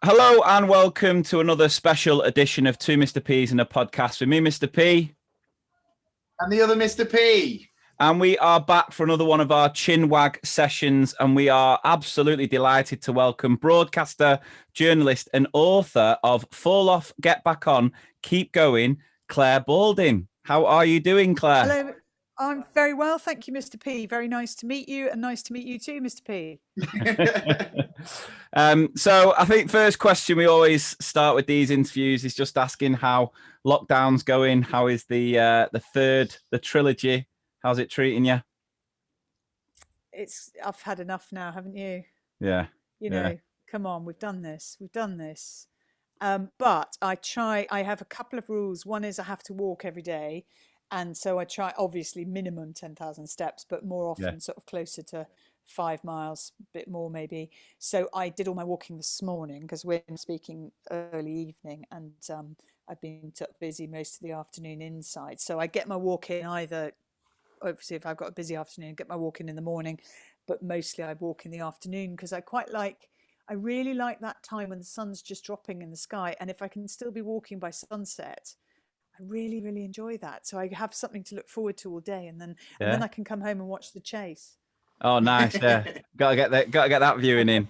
Hello and welcome to another special edition of Two Mr. P's and a podcast with me, Mr. P. And the other Mr. P. And we are back for another one of our Chinwag sessions, and we are absolutely delighted to welcome broadcaster, journalist and author of Fall Off, Get Back On, Keep Going, Clare Balding. How are you doing, Clare? Hello, I'm very well, thank you, Mr. P. Very nice to meet you, and nice to meet you too, Mr. P. So I think first question we always start with these interviews is just asking how lockdown's going. How is the trilogy? How's it treating you? I've had enough now, haven't you? Yeah. Come on, we've done this. But I have a couple of rules. One is I have to walk every day. And so I try, obviously, minimum 10,000 steps, but more often sort of closer to 5 miles, a bit more maybe. So I did all my walking this morning because we're speaking early evening, and I've been busy most of the afternoon inside. So I get my walk in either, obviously, if I've got a busy afternoon, get my walk in the morning, but mostly I walk in the afternoon because I really like that time when the sun's just dropping in the sky. And if I can still be walking by sunset, I really, really enjoy that. So I have something to look forward to all day, and then I can come home and watch the chase. Oh, nice! Yeah, gotta get that viewing in.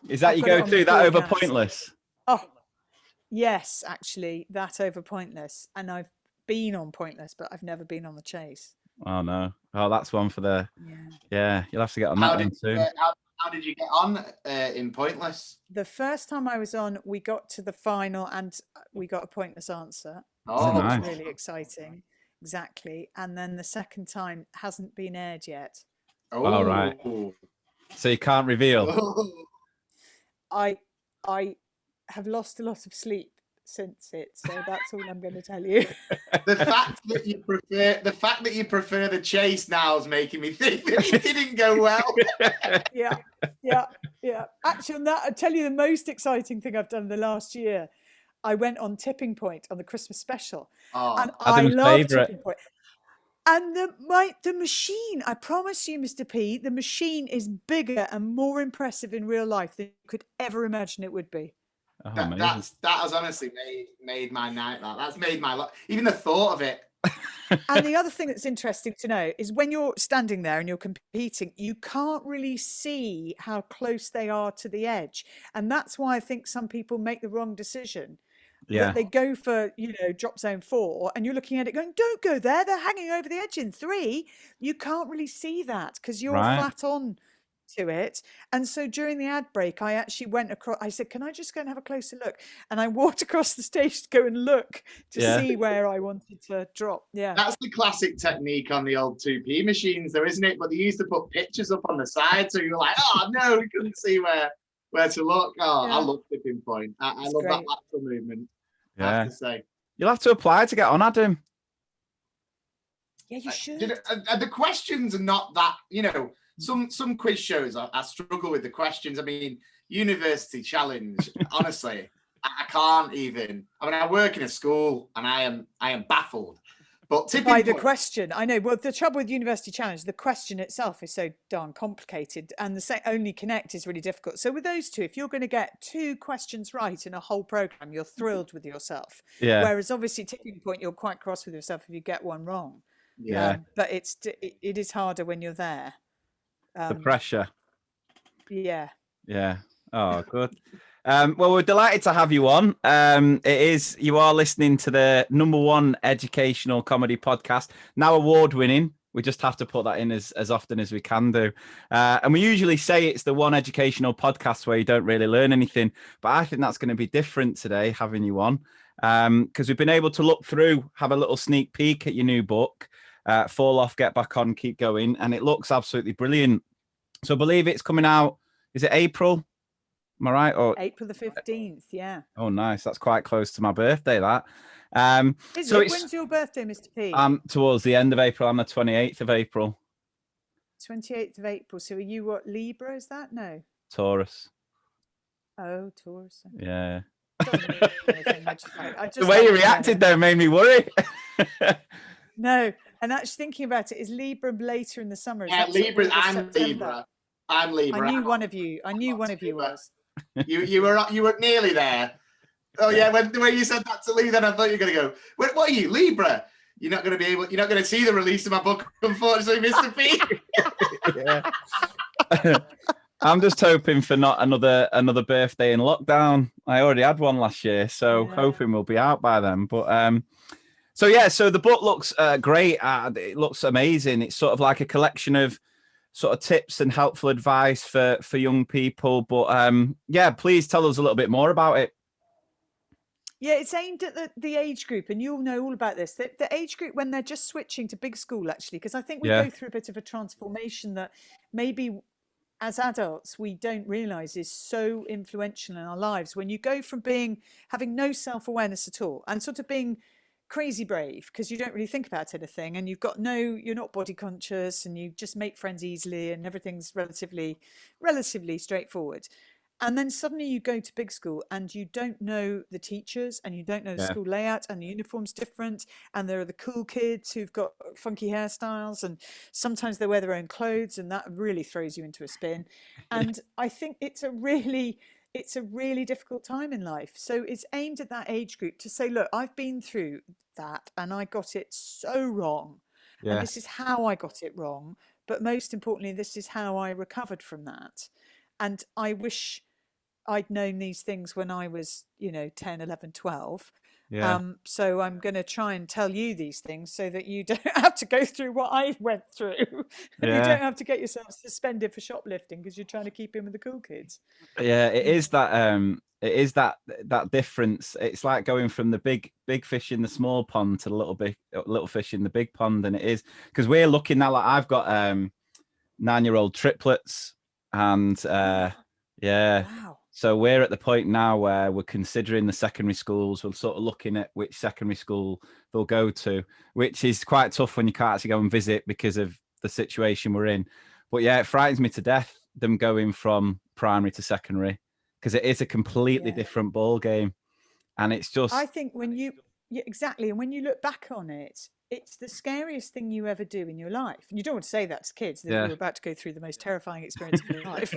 Is that you go to that over Pointless? Oh, yes, actually, that over Pointless, and I've been on Pointless, but I've never been on the chase. Oh no! Oh, that's one for the. Yeah, you'll have to get on that one too. How did you get on in Pointless? The first time I was on, we got to the final and we got a pointless answer. Oh, so nice. That was really exciting. Exactly. And then the second time hasn't been aired yet. Oh, all right. So you can't reveal. I have lost a lot of sleep since it, so that's all I'm going to tell you. The fact that you prefer the chase now is making me think that it didn't go well. Yeah. Actually, I'll tell you the most exciting thing I've done the last year. I went on Tipping Point on the Christmas special, and I love Tipping Point. And the machine, I promise you, Mr. P, the machine is bigger and more impressive in real life than you could ever imagine it would be. Oh, that has honestly made my night. That's made my life. Even the thought of it. And the other thing that's interesting to know is when you're standing there and you're competing, you can't really see how close they are to the edge. And that's why I think some people make the wrong decision. Yeah. That they go for, drop zone 4, and you're looking at it going, don't go there. They're hanging over the edge in 3. You can't really see that because you're flat on to it. And so during the ad break, I actually went across. I said, can I just go and have a closer look? And I walked across the stage to go and look to see where I wanted to drop. Yeah, that's the classic technique on the old 2P machines, though, isn't it? But they used to put pictures up on the side, so you're like, oh no, we couldn't see where to look. Oh, yeah. I love Tipping Point. I love that lateral movement. Yeah, I have to say. You'll have to apply to get on, Adam. Yeah, you should. The questions are not that, some quiz shows, I struggle with the questions. I mean, University Challenge, honestly, I can't even. I mean, I work in a school and I am baffled. But by the question, I know. Well, the trouble with University Challenge, the question itself is so darn complicated, and the only connect is really difficult. So with those two, if you're going to get 2 questions right in a whole program, you're thrilled with yourself. Yeah. Whereas obviously Tipping Point, you're quite cross with yourself if you get one wrong. Yeah. But it is harder when you're there. The pressure. Yeah. Yeah. Oh, good. Well, we're delighted to have you on. You are listening to the #1 educational comedy podcast, now award-winning. We just have to put that in as often as we can do. And we usually say it's the one educational podcast where you don't really learn anything, but I think that's going to be different today, having you on, because we've been able to look through, have a little sneak peek at your new book, Fall Off, Get Back On, Keep Going, and it looks absolutely brilliant. So I believe it's coming out, is it April? Am I right? Or April the 15th, yeah. Oh, nice. That's quite close to my birthday, that. When's your birthday, Mr. P? Towards the end of April. I'm the 28th of April. 28th of April. So are you what, Libra, is that? No. Taurus. Oh, Taurus. Yeah. The way you reacted there made me worry. No, and actually thinking about it, is Libra later in the summer? Yeah, Libra. I'm Libra. I knew one of you was. You were nearly there. Oh yeah, when you said that to Lee, then I thought you were going to go. What are you, Libra? You're not going to see the release of my book, unfortunately, Mr. P. Yeah. I'm just hoping for not another birthday in lockdown. I already had one last year, so hoping we'll be out by then. But so the book looks great. It looks amazing. It's sort of like a collection of sort of tips and helpful advice for young people. But please tell us a little bit more about it. Yeah, it's aimed at the age group, and you'll know all about this. The age group when they're just switching to big school, actually, because I think we go through a bit of a transformation that maybe as adults we don't realize is so influential in our lives. When you go from having no self-awareness at all and sort of being crazy brave because you don't really think about anything, and you're not body conscious, and you just make friends easily, and everything's relatively straightforward. And then suddenly you go to big school and you don't know the teachers, and you don't know the school layout, and the uniform's different, and there are the cool kids who've got funky hairstyles, and sometimes they wear their own clothes, and that really throws you into a spin. And I think it's a really difficult time in life. So it's aimed at that age group to say, look, I've been through that and I got it so wrong. Yeah. And this is how I got it wrong. But most importantly, this is how I recovered from that. And I wish I'd known these things when I was, 10, 11, 12. Yeah. So I'm going to try and tell you these things so that you don't have to go through what I went through. And you don't have to get yourself suspended for shoplifting because you're trying to keep in with the cool kids. Yeah, it is that difference. It's like going from the big fish in the small pond to the little fish in the big pond. And it is because we're looking now, like I've got 9-year-old triplets, and wow. So we're at the point now where we're considering the secondary schools. We're sort of looking at which secondary school they'll go to, which is quite tough when you can't actually go and visit because of the situation we're in. But yeah, it frightens me to death, them going from primary to secondary, because it is a completely different ball game. And it's just... I think exactly. And when you look back on it, it's the scariest thing you ever do in your life. And you don't want to say that to kids. You're about to go through the most terrifying experience of your life.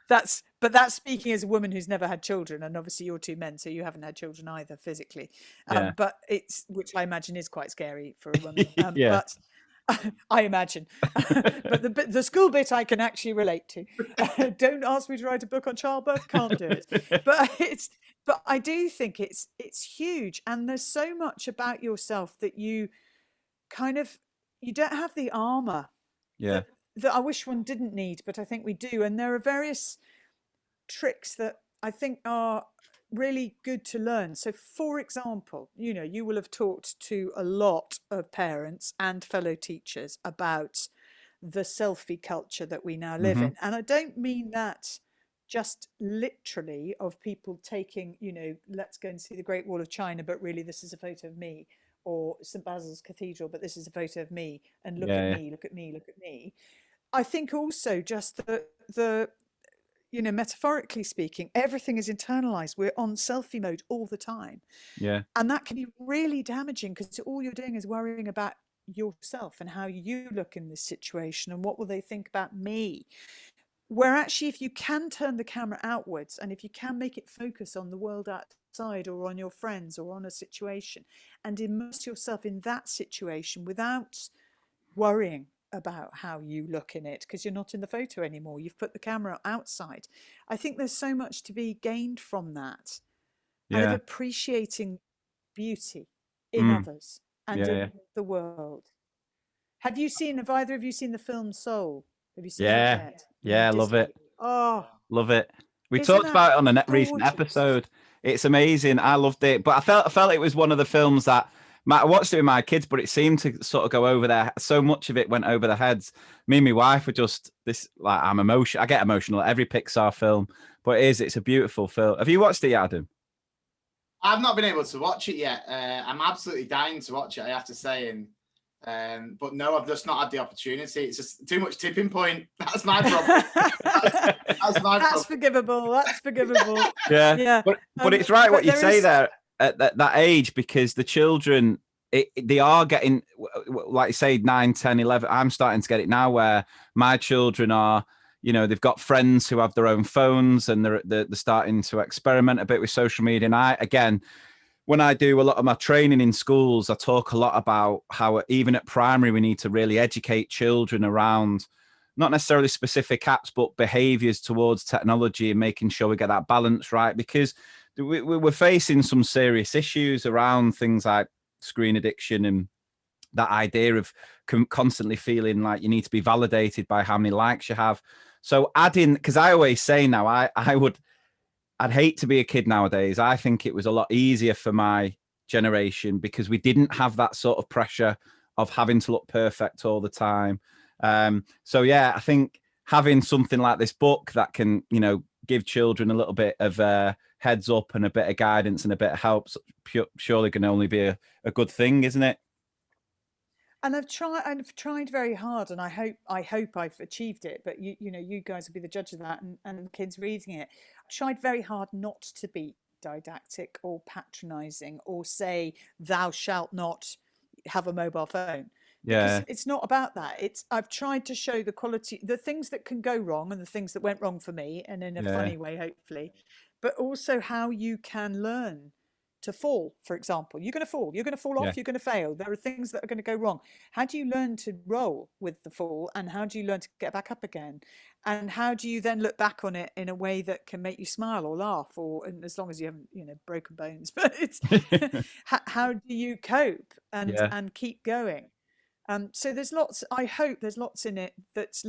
That's speaking as a woman who's never had children. And obviously you're two men, so you haven't had children either physically. But which I imagine is quite scary for a woman. But I imagine. But the school bit I can actually relate to. Don't ask me to write a book on childbirth, can't do it. But I do think it's huge, and there's so much about yourself that you don't have the armor that I wish one didn't need, but I think we do. And there are various tricks that I think are really good to learn. So for example, you will have talked to a lot of parents and fellow teachers about the selfie culture that we now live in. And I don't mean that just literally of people taking, let's go and see the Great Wall of China, but really this is a photo of me, or St. Basil's Cathedral, but this is a photo of me, and look at me, look at me, look at me. I think also just the metaphorically speaking, everything is internalized. We're on selfie mode all the time. Yeah. And that can be really damaging, because all you're doing is worrying about yourself and how you look in this situation, and what will they think about me. Where actually, if you can turn the camera outwards, and if you can make it focus on the world outside, or on your friends, or on a situation, and immerse yourself in that situation without worrying about how you look in it, because you're not in the photo anymore, you've put the camera outside. I think there's so much to be gained from that, and of appreciating beauty in others and in the world. Have either of you seen the film Soul? Have you seen it yet? Yeah, love it. Oh, love it. We talked about it on a recent episode. It's amazing. I loved it, but I felt it was one of the films that I watched it with my kids, but it seemed to sort of go over there. So much of it went over their heads. Me and my wife were just I'm emotional. I get emotional at every Pixar film, but it's a beautiful film. Have you watched it yet, Adam? I've not been able to watch it yet. I'm absolutely dying to watch it, I have to say. But no, I've just not had the opportunity. It's just too much tipping point. That's my problem. That's forgivable. That's forgivable. Yeah. But it's right what you say there at that age, because the children, they are getting, like you say, 9, 10, 11. I'm starting to get it now, where my children are, you know, they've got friends who have their own phones, and they're starting to experiment a bit with social media. And I, again, when I do a lot of my training in schools, I talk a lot about how even at primary, we need to really educate children around not necessarily specific apps, but behaviors towards technology, and making sure we get that balance right, because we're facing some serious issues around things like screen addiction, and that idea of constantly feeling like you need to be validated by how many likes you have. So adding, because I always say now, I'd hate to be a kid nowadays. I think it was a lot easier for my generation because we didn't have that sort of pressure of having to look perfect all the time. So yeah, I think having something like this book that can, you know, give children a little bit of heads up and a bit of guidance and a bit of help, surely can only be a good thing, isn't it? And I've tried very hard, and I hope I've achieved it. But you know, you guys will be the judge of that, and the kids reading it. I tried very hard not to be didactic or patronising or say thou shalt not have a mobile phone, because Yeah, it's not about that. I've tried to show the quality, the things that can go wrong, and the things that went wrong for me, and in a yeah, funny way, hopefully, but also how you can learn to fall. For example, you're going to fall, yeah, off, you're going to fail, there are things that are going to go wrong. How do you learn to roll with the fall, and how do you learn to get back up again, and how do you then look back on it in a way that can make you smile or laugh, or, and as long as you haven't, you know, broken bones, but it's how do you cope yeah, and keep going. So there's lots, I hope there's lots in it that's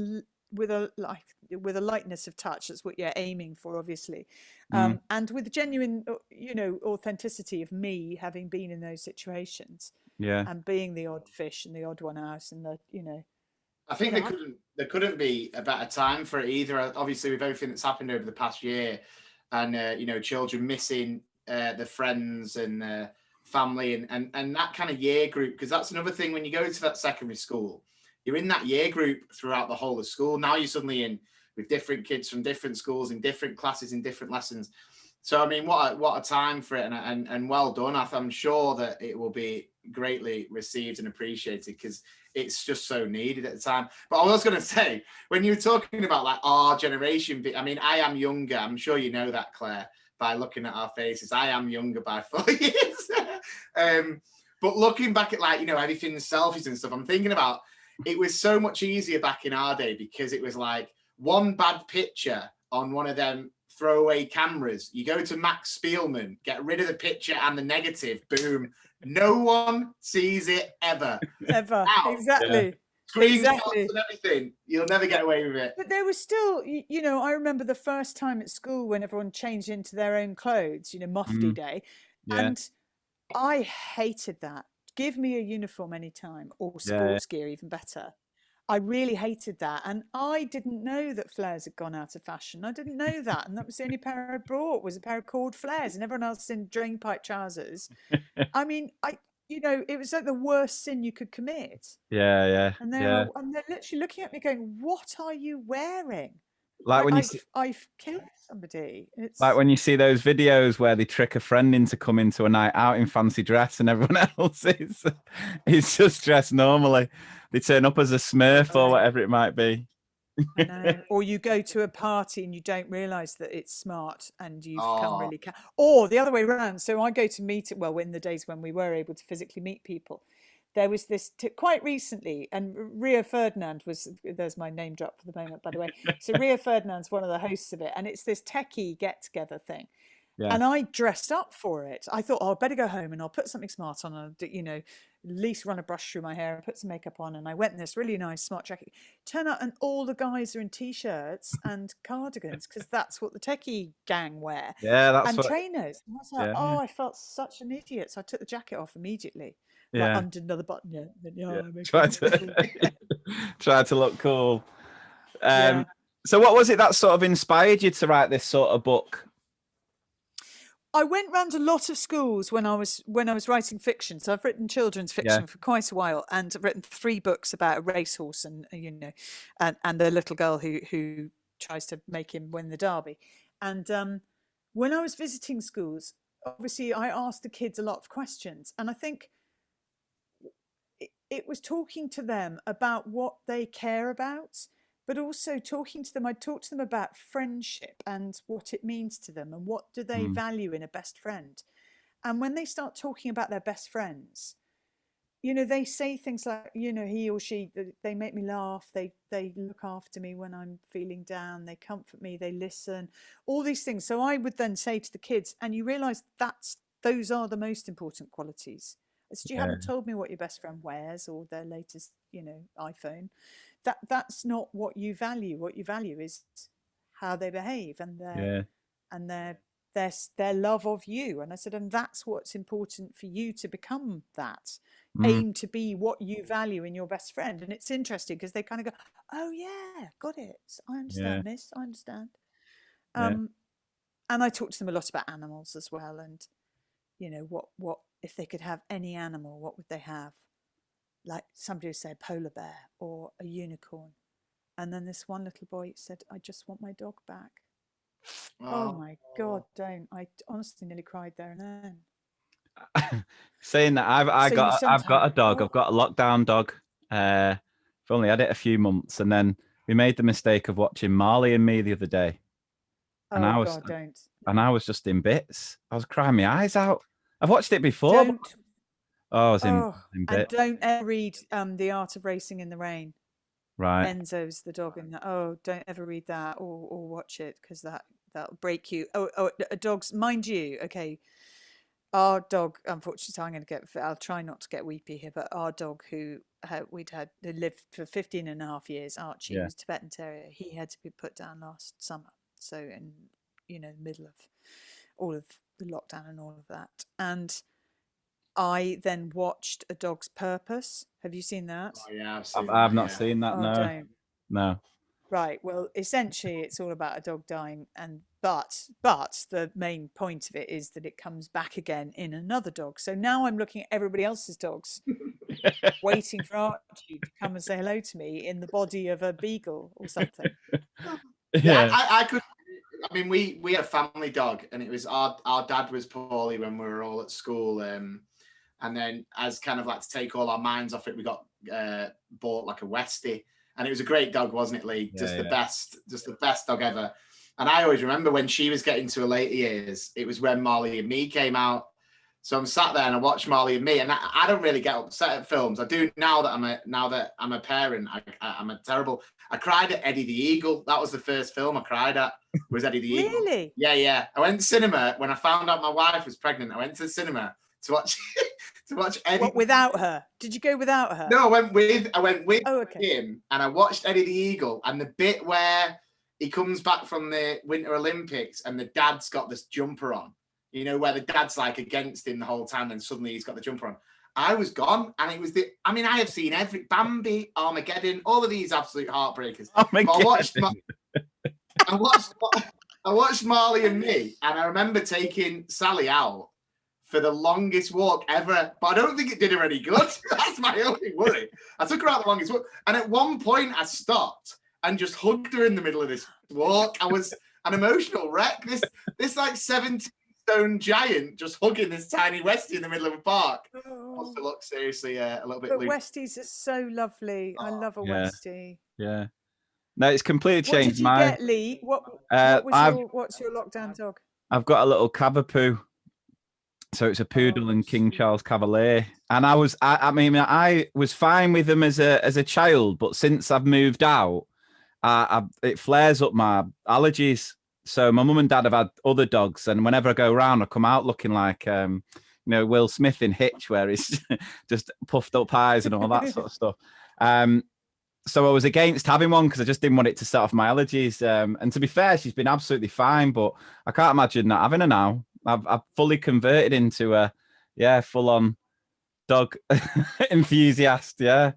with a lightness of touch. That's what you're aiming for, obviously, mm, and with genuine, you know, authenticity of me having been in those situations, yeah, and being the odd fish and the odd one out, and the, I think I've, there couldn't be a better time for it either. Obviously, with everything that's happened over the past year, and you know, children missing their friends and family, and that kind of year group, because that's another thing. When you go to that secondary school, you're in that year group throughout the whole of school. Now you're suddenly in with different kids from different schools in different classes in different lessons. So I mean, what a time for it, and well done. I'm sure that it will be greatly received and appreciated, because it's just so needed at the time. But I was going to say, when you were talking about like our generation, I mean, I am younger. I'm sure you know that, Claire, by looking at our faces. I am younger by 4 years. But looking back at, like, you know, everything, the selfies and stuff, I'm thinking about, it was so much easier back in our day, because it was like one bad picture on one of them throwaway cameras. You go to Max Spielman, get rid of the picture and the negative, boom. No one sees it ever. ever. Now, Exactly. screenshots and everything, you'll never get away with it. But there was still, you know, I remember the first time at school when everyone changed into their own clothes, you know, mufti day. yeah, And I hated that. Give me a uniform anytime, or yeah, sports gear, even better. I really hated that. And I didn't know that flares had gone out of fashion. I didn't know that. And that was the only pair I brought, was a pair of cord flares, and everyone else in drain pipe trousers. I mean, you know, it was like the worst sin you could commit. yeah, yeah, And yeah. and they're literally looking at me going, "What are you wearing? Like when you see, I've killed somebody." like It's when you see those videos where they trick a friend into coming to a night out in fancy dress, and everyone else is just dressed normally. They turn up as a Smurf or whatever it might be. I know. Or you go to a party and you don't realise that it's smart, and you've come really or the other way around. So I go to meet it. Well, in the days when we were able to physically meet people, there was this quite recently, and Ria Ferdinand there's my name drop for the moment, by the way. So Ria Ferdinand's one of the hosts of it, and it's this techie get together thing. Yeah, And I dressed up for it. I thought, oh, I better go home and I'll put something smart on, and, you know, at least run a brush through my hair and put some makeup on. And I went in this really nice smart jacket. Turn out, and all the guys are in t-shirts and cardigans, because that's what the techie gang wear, yeah, that's and what. trainers. And I was like, Yeah, oh, I felt such an idiot. So I took the jacket off immediately, like yeah, undid another button. Yeah, yeah. I'm Try okay. to try to look cool. Yeah. So what was it that sort of inspired you to write this sort of book? I went round a lot of schools when I was writing fiction. So I've written children's fiction for quite a while, and I've written 3 books about a racehorse, and you know, and the little girl who tries to make him win the derby. And when I was visiting schools, obviously I asked the kids a lot of questions, and I think it was talking to them about what they care about. but also talking to them. I talk to them about friendship and what it means to them and what do they value in a best friend. And when they start talking about their best friends, you know, they say things like, you know, he or she, they make me laugh. They look after me when I'm feeling down. They comfort me. They listen, all these things. So I would then say to the kids, and you realize those are the most important qualities. It's, you haven't told me what your best friend wears or their latest, you know, iPhone. That's not what you value. What you value is how they behave and their love of you. And I said, and that's what's important for you to become that. Aim to be what you value in your best friend. And it's interesting because they kind of go, oh yeah, got it. I understand this. I understand. And I talk to them a lot about animals as well. And, you know, what if they could have any animal, what would they have? Like somebody would say a polar bear or a unicorn. And then this one little boy said, I just want my dog back. Oh my God, don't. I honestly nearly cried there and then. Saying that I've got a dog. I've got a lockdown dog. I've only had it a few months, and then we made the mistake of watching Marley and Me the other day. And I was just in bits. I was crying my eyes out. I've watched it before. I was in bits. And don't ever read The Art of Racing in the Rain. Right. Enzo's the dog in that. Oh, don't ever read that or watch it because that'll break you. Oh, a dog's, mind you, okay. Our dog, unfortunately, I'll try not to get weepy here, but our dog who lived for 15 and a half years, Archie, who was Tibetan Terrier, he had to be put down last summer. So in, you know, the middle of all of the lockdown and all of that. And I then watched A Dog's Purpose. Have you seen that? Oh, yeah, I've not seen that. No. Right. Well, essentially, it's all about a dog dying, but the main point of it is that it comes back again in another dog. So now I'm looking at everybody else's dogs, waiting for Archie to come and say hello to me in the body of a beagle or something. Yeah, I could. I mean, we had a family dog, and it was our dad was poorly when we were all at school, and then as kind of like to take all our minds off it, we got bought like a Westie. And it was a great dog, wasn't it, Lee? Just the best dog ever. And I always remember when she was getting to her later years, it was when Marley and Me came out. So I'm sat there and I watched Marley and Me, and I don't really get upset at films. I do now that I'm a parent. I'm a terrible. I cried at Eddie the Eagle. That was the first film I cried at. Was Eddie the Eagle? Really? Yeah. I went to cinema when I found out my wife was pregnant. I went to the cinema to watch Eddie. What, without her? Did you go without her? No, I went with him, and I watched Eddie the Eagle, and the bit where he comes back from the Winter Olympics and the dad's got this jumper on, you know, where the dad's like against him the whole time, and suddenly he's got the jumper on. I was gone, and it was I have seen every Bambi, Armageddon, all of these absolute heartbreakers. I watched Marley and Me, and I remember taking Sally out for the longest walk ever, but I don't think it did her any good. That's my only worry. I took her out the longest walk, and at one point I stopped and just hugged her in the middle of this walk. I was an emotional wreck. This like 17-stone giant just hugging this tiny Westie in the middle of a park. Must have looked seriously a little bit. But Westies are so lovely. I love a Westie. Yeah. No, it's completely changed. What did you get, Lee? What's your lockdown dog? I've got a little Cavapoo. So it's a poodle and King Charles Cavalier, and I was fine with them as a child, but since I've moved out, it flares up my allergies. So my mum and dad have had other dogs, and whenever I go around, I come out looking like Will Smith in Hitch, where he's just puffed up eyes and all that sort of stuff. So I was against having one because I just didn't want it to set off my allergies. And to be fair, she's been absolutely fine, but I can't imagine not having her now. I've fully converted into a full-on dog enthusiast. Yeah,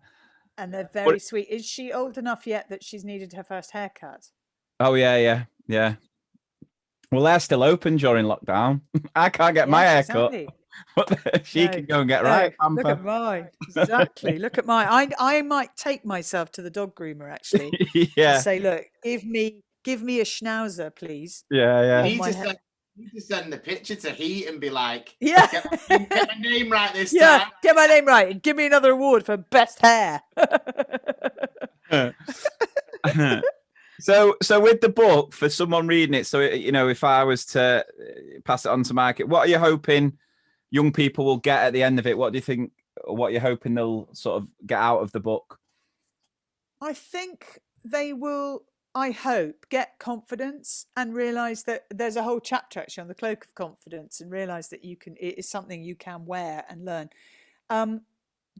and they're very sweet. Is she old enough yet that she's needed her first haircut? Oh yeah. Well, they're still open during lockdown. I can't get my hair cut, but she can go and get right. Look at mine. Exactly. Look at mine. I might take myself to the dog groomer actually. Yeah. And say, look, give me a schnauzer, please. Yeah. You need to send the picture to Heat and be like, get my name right this time. Yeah, get my name right and give me another award for best hair. So with the book, for someone reading it, so if I was to pass it on to Mike, what are you hoping young people will get at the end of it? What do you think? What you're hoping they'll sort of get out of the book? I think they will, I hope, get confidence and realize that there's a whole chapter actually on the cloak of confidence, and realize that it is something you can wear and learn.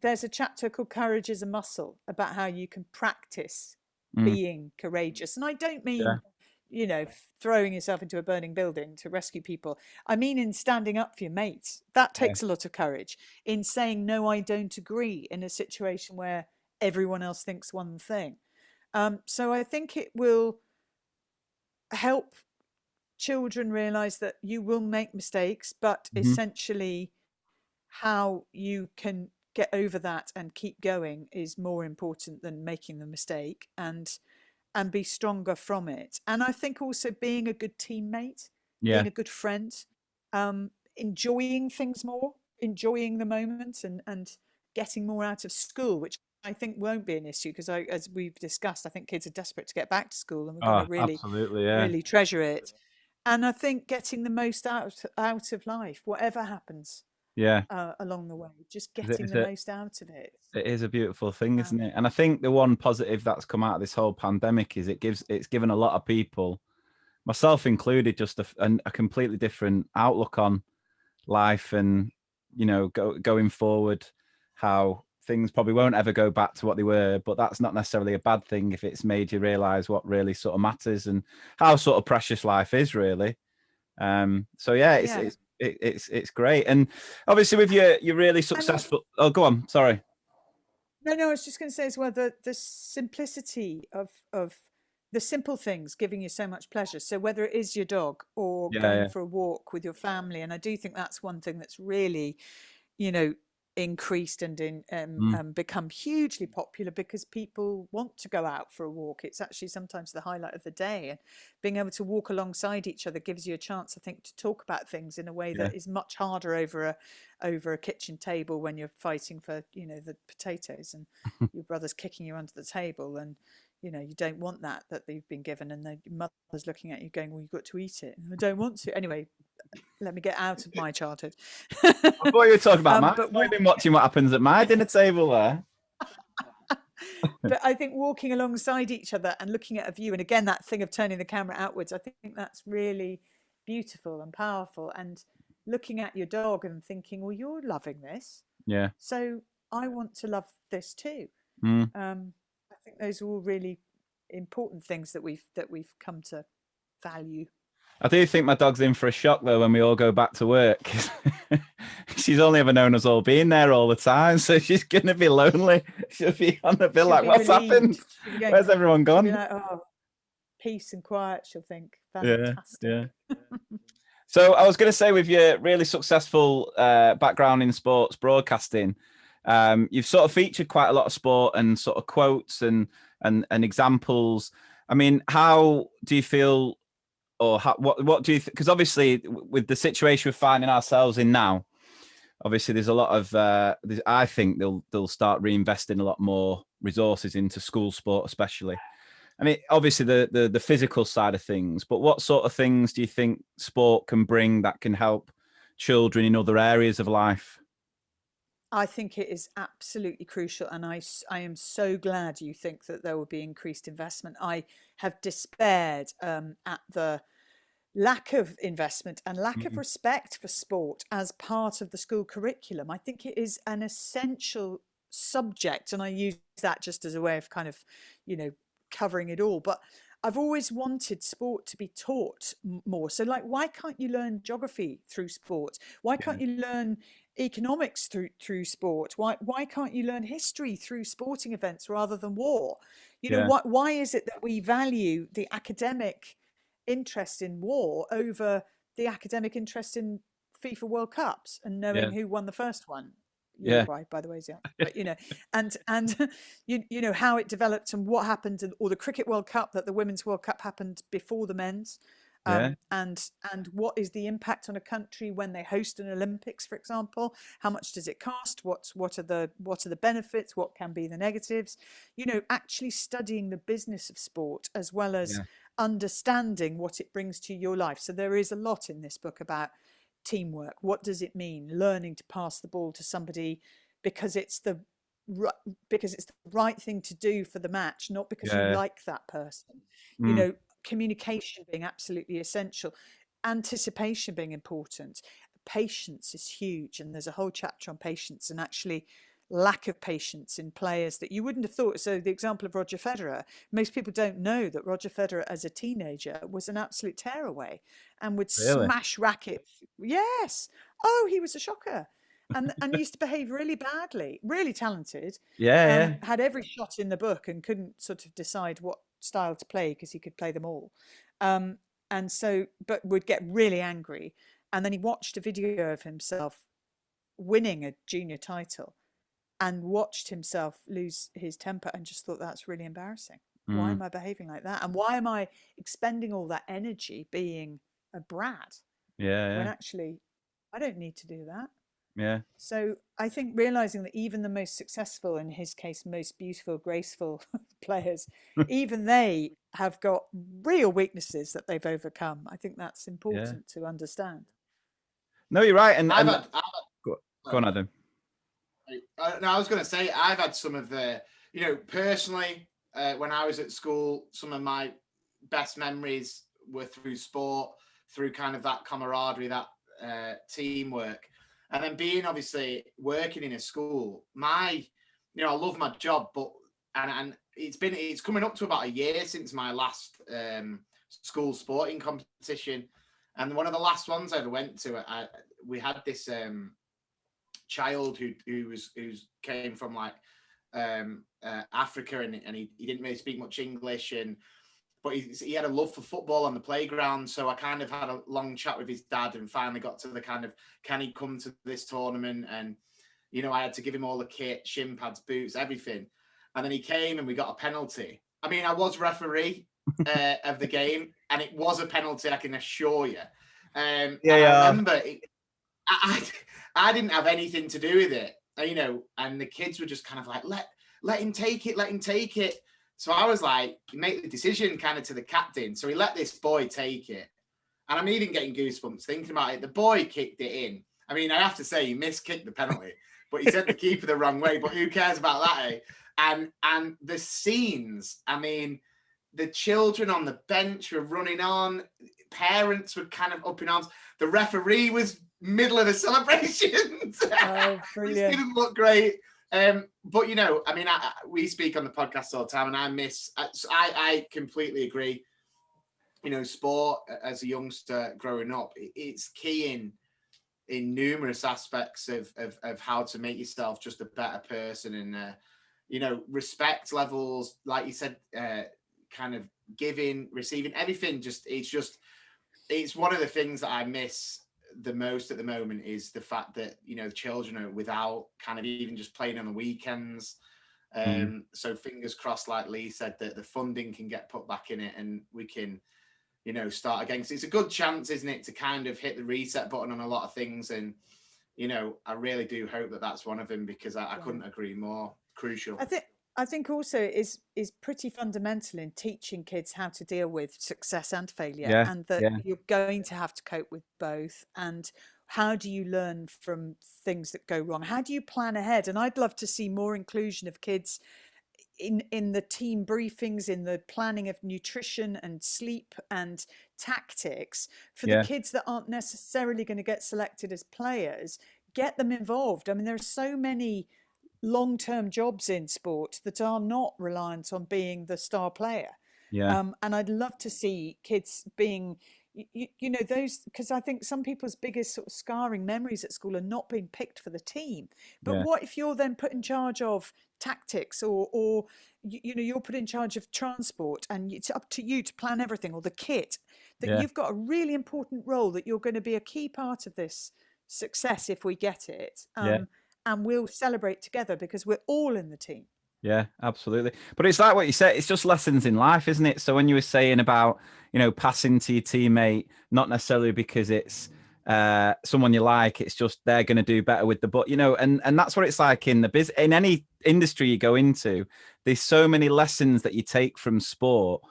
There's a chapter called Courage is a Muscle, about how you can practice being courageous. And I don't mean, throwing yourself into a burning building to rescue people. I mean in standing up for your mates. That takes a lot of courage. In saying, no, I don't agree, in a situation where everyone else thinks one thing. So I think it will help children realize that you will make mistakes, but essentially how you can get over that and keep going is more important than making the mistake, and be stronger from it. And I think also being a good teammate, being a good friend, enjoying things more, enjoying the moment, and getting more out of school, which I think won't be an issue, because as we've discussed, I think kids are desperate to get back to school, and we're going to really treasure it. And I think getting the most out of life, whatever happens, along the way, just getting the most out of it. It is a beautiful thing, isn't it? And I think the one positive that's come out of this whole pandemic is it's given a lot of people, myself included, just a completely different outlook on life, and going forward, how things probably won't ever go back to what they were, but that's not necessarily a bad thing if it's made you realize what really sort of matters and how sort of precious life is, really. It's great. And obviously with your really successful, go on, sorry. No, I was just going to say as well, the simplicity of the simple things giving you so much pleasure. So whether it is your dog or going for a walk with your family, and I do think that's one thing that's really, increased and become hugely popular, because people want to go out for a walk. It's actually sometimes the highlight of the day, and being able to walk alongside each other gives you a chance, I think, to talk about things in a way that is much harder over a kitchen table when you're fighting for the potatoes and your brother's kicking you under the table, and you don't want that you've been given, and your mother's looking at you going, well, you've got to eat it. I don't want to. Anyway, let me get out of my childhood. I thought you were talking about mine. I've been watching what happens at my dinner table there. But I think walking alongside each other and looking at a view, and again, that thing of turning the camera outwards, I think that's really beautiful and powerful. And looking at your dog and thinking, well, you're loving this. Yeah. So I want to love this too. I think those are all really important things that we've come to value. I do think my dog's in for a shock though when we all go back to work. She's only ever known us all being there all the time, so she's gonna be lonely. She'll be on the bill like, what's happened? Where's everyone gone? She'll be like, oh, peace and quiet. She'll think, fantastic. Yeah. So I was going to say, with your really successful background in sports broadcasting, you've sort of featured quite a lot of sport and sort of quotes and examples. I mean, how do you feel, or what do you think? Because obviously with the situation we're finding ourselves in now, obviously there's a lot of, I think they'll start reinvesting a lot more resources into school sport, especially. I mean, obviously the physical side of things, but what sort of things do you think sport can bring that can help children in other areas of life? I think it is absolutely crucial, and I am so glad you think that there will be increased investment. I have despaired at the lack of investment and lack of respect for sport as part of the school curriculum. I think it is an essential subject, and I use that just as a way of kind of, covering it all. But I've always wanted sport to be taught more. So like, why can't you learn geography through sport? Why can't you learn economics through sport? Why can't you learn history through sporting events rather than war? Why is it that we value the academic interest in war over the academic interest in FIFA World Cups and knowing who won the first one? Uruguay, by the way, but and how it developed and what happened, or the Cricket World Cup, that the Women's World Cup happened before the men's. Yeah. And what is the impact on a country when they host an Olympics, for example? How much does it cost? What are the benefits? What can be the negatives? You know, actually studying the business of sport as well as understanding what it brings to your life. So there is a lot in this book about teamwork. What does it mean? Learning to pass the ball to somebody because it's the right thing to do for the match, not because you like that person. You know, communication being absolutely essential, anticipation being important, patience is huge, and there's a whole chapter on patience and actually lack of patience in players that you wouldn't have thought. So the example of Roger Federer, most people don't know that Roger Federer as a teenager was an absolute tearaway and would smash rackets. Yes. Oh, he was a shocker. And used to behave really badly, really talented. Had every shot in the book and couldn't sort of decide what style to play because he could play them all. And so, but would get really angry. And then he watched a video of himself winning a junior title and watched himself lose his temper and just thought, that's really embarrassing. Why am I behaving like that? And why am I expending all that energy being a brat? When actually I don't need to do that. So I think realizing that even the most successful, in his case, most beautiful, graceful players, even they have got real weaknesses that they've overcome. I think that's important to understand. No, you're right. And go on, Adam. No, I was going to say, I've had some of the, you know, personally, when I was at school, some of my best memories were through sport, through kind of that camaraderie, that teamwork. And then being obviously working in a school, I love my job, but and it's coming up to about a year since my last school sporting competition, and one of the last ones I ever went to, we had this child who came from like Africa, and he didn't really speak much English, but he had a love for football on the playground. So I kind of had a long chat with his dad and finally got to the kind of, can he come to this tournament? And, you know, I had to give him all the kit, shin pads, boots, everything. And then he came and we got a penalty. I mean, I was referee of the game, and it was a penalty, I can assure you. I remember I didn't have anything to do with it, you know, and the kids were just kind of like, let him take it, let him take it. So I was like, make the decision kind of to the captain. So he let this boy take it. And I'm even getting goosebumps thinking about it. The boy kicked it in. I mean, I have to say he miskicked the penalty, but he sent the keeper the wrong way. But who cares about that, eh? And the scenes, I mean, the children on the bench were running on. Parents were kind of up in arms. The referee was middle of the celebration. Oh, brilliant. It didn't look great. But, you know, I mean, we speak on the podcast all the time, and I completely agree. You know, sport as a youngster growing up, it's key in numerous aspects of how to make yourself just a better person. And, you know, respect levels, like you said, kind of giving, receiving, everything. It's one of the things that I miss the most at the moment, is the fact that, you know, the children are without kind of even just playing on the weekends. So fingers crossed, like Lee said, that the funding can get put back in it and we can, you know, start again. Because it's a good chance, isn't it, to kind of hit the reset button on a lot of things. And, you know, I really do hope that that's one of them, because I couldn't agree more. Crucial. I think also is pretty fundamental in teaching kids how to deal with success and failure, and that you're going to have to cope with both. And how do you learn from things that go wrong? How do you plan ahead? And I'd love to see more inclusion of kids in the team briefings, in the planning of nutrition and sleep and tactics for the kids that aren't necessarily going to get selected as players. Get them involved. I mean, there are so many long-term jobs in sport that are not reliant on being the star player. And I'd love to see kids being, you know, those, because I think some people's biggest sort of scarring memories at school are not being picked for the team. But what if you're then put in charge of tactics, or you know, you're put in charge of transport, and it's up to you to plan everything, or the kit, that you've got a really important role, that you're going to be a key part of this success if we get it. And we'll celebrate together because we're all in the team. Yeah, absolutely. But it's like what you said, it's just lessons in life, isn't it? So when you were saying about, passing to your teammate, not necessarily because it's someone you like, it's just they're going to do better with the but, and that's what it's like in in any industry you go into. There's so many lessons that you take from sport,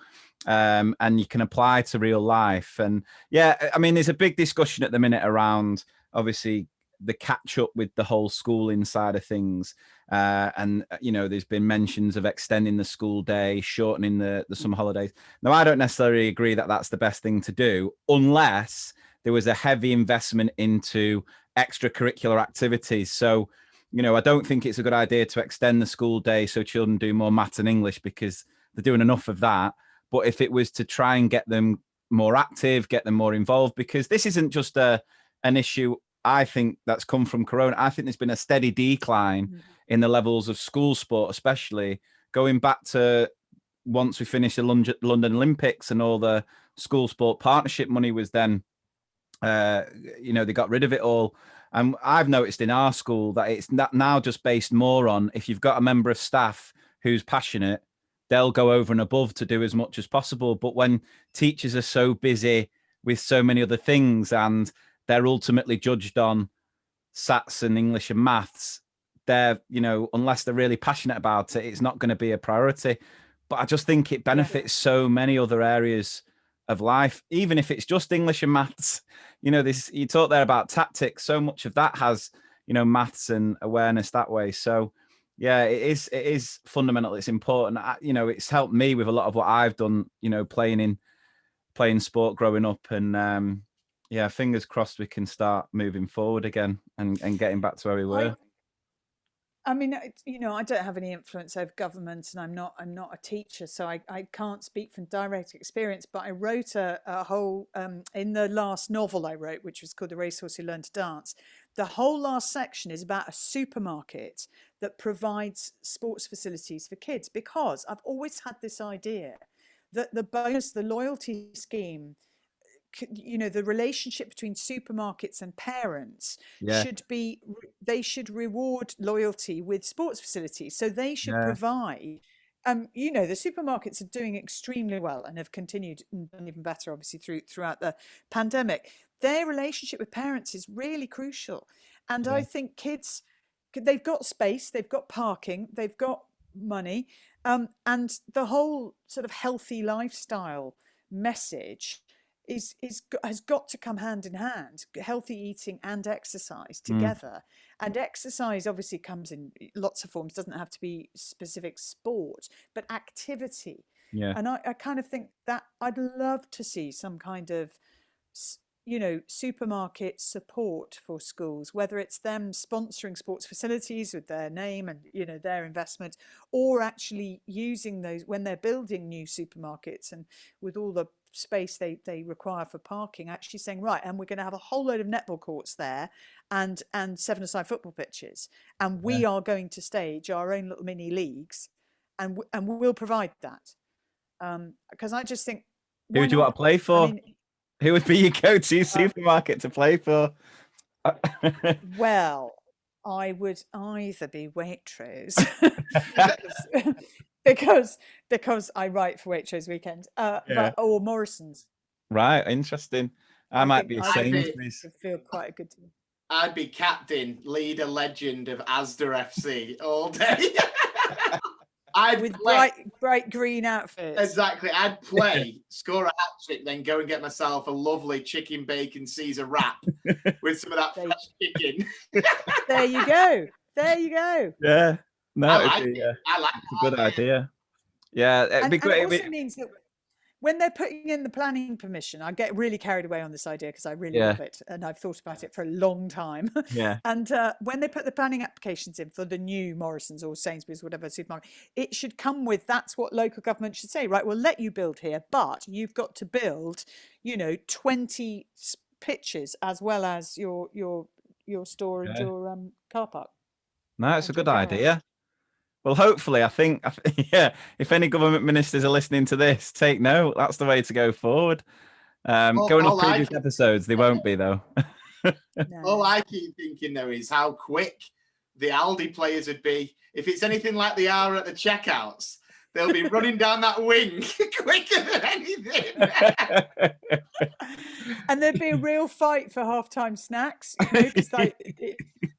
and you can apply to real life. And yeah, I mean, there's a big discussion at the minute around obviously the catch up with the whole schooling side of things. And there's been mentions of extending the school day, shortening the summer holidays. Now, I don't necessarily agree that that's the best thing to do unless there was a heavy investment into extracurricular activities. So, I don't think it's a good idea to extend the school day so children do more maths and English because they're doing enough of that. But if it was to try and get them more active, get them more involved, because this isn't just an issue, I think, that's come from Corona. I think there's been a steady decline in the levels of school sport, especially going back to once we finished the London Olympics and all the school sport partnership money was then, they got rid of it all. And I've noticed in our school that it's not now just based more on if you've got a member of staff who's passionate, they'll go over and above to do as much as possible. But when teachers are so busy with so many other things and they're ultimately judged on SATs and English and maths, they're, unless they're really passionate about it, it's not going to be a priority. But I just think it benefits so many other areas of life, even if it's just English and maths. You talk there about tactics. So much of that has, maths and awareness that way. So yeah, it is fundamental. It's important. It's helped me with a lot of what I've done, playing sport growing up. And yeah, fingers crossed we can start moving forward again and getting back to where we were. I mean, I don't have any influence over government, and I'm not a teacher, so I can't speak from direct experience. But I wrote a whole in the last novel I wrote, which was called The Racehorse Who Learned to Dance. The whole last section is about a supermarket that provides sports facilities for kids, because I've always had this idea that the loyalty scheme, the relationship between supermarkets and parents they should reward loyalty with sports facilities. So they should provide, the supermarkets are doing extremely well and have continued and done even better, obviously, throughout the pandemic. Their relationship with parents is really crucial. And I think kids, they've got space, they've got parking, they've got money, and the whole sort of healthy lifestyle message has got to come hand in hand, healthy eating and exercise together. And exercise obviously comes in lots of forms, doesn't have to be specific sport, but activity. And I kind of think that I'd love to see some kind of, supermarket support for schools, whether it's them sponsoring sports facilities with their name and, their investment, or actually using those when they're building new supermarkets and with all the space they require for parking, actually saying, right, and we're going to have a whole load of netball courts there and seven-a-side football pitches, and we are going to stage our own little mini leagues, and we'll provide that, because I just think, who do you want to play for? I mean, who would be your go-to supermarket to play for? Well, I would either be Waitrose because I write for Waitrose Weekend, or Morrison's. Right, interesting. I might be a Sainsbury's. Feel quite a good team. I'd be captain, leader, legend of Asda FC all day. With bright green outfits. Exactly. I'd play, score a hat trick, then go and get myself a lovely chicken bacon Caesar wrap with some of that fresh chicken. There you go. Yeah. No, I like it. It's a good idea. Yeah, it'd be great. And it also means that when they're putting in the planning permission, I get really carried away on this idea because I really love it, and I've thought about it for a long time. Yeah. And when they put the planning applications in for the new Morrison's or Sainsbury's, whatever supermarket, it should come with, that's what local government should say, right? We'll let you build here, but you've got to build, 20 pitches as well as your store and your car park. No, it's a good idea. Well, hopefully, I think, if any government ministers are listening to this, take note. That's the way to go forward. Going off previous episodes, they won't be, though. All I keep thinking, though, is how quick the Aldi players would be. If it's anything like they are at the checkouts, they'll be running down that wing quicker than anything. And there'd be a real fight for halftime snacks, you know, because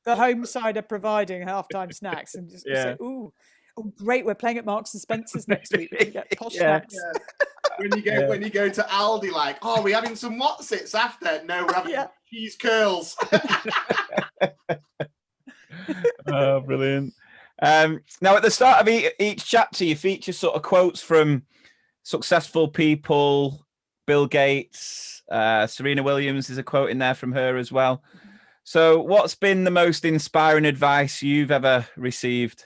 the home side are providing halftime snacks, and just say, "Oh, great, we're playing at Marks and Spencer's next week. We're going to get posh snacks." Yeah. When you go to Aldi, like, oh, we're having some whatsits after. No, we're having cheese curls. Oh, brilliant. Now, at the start of each chapter, you feature sort of quotes from successful people. Bill Gates, Serena Williams, is a quote in there from her as well. So what's been the most inspiring advice you've ever received?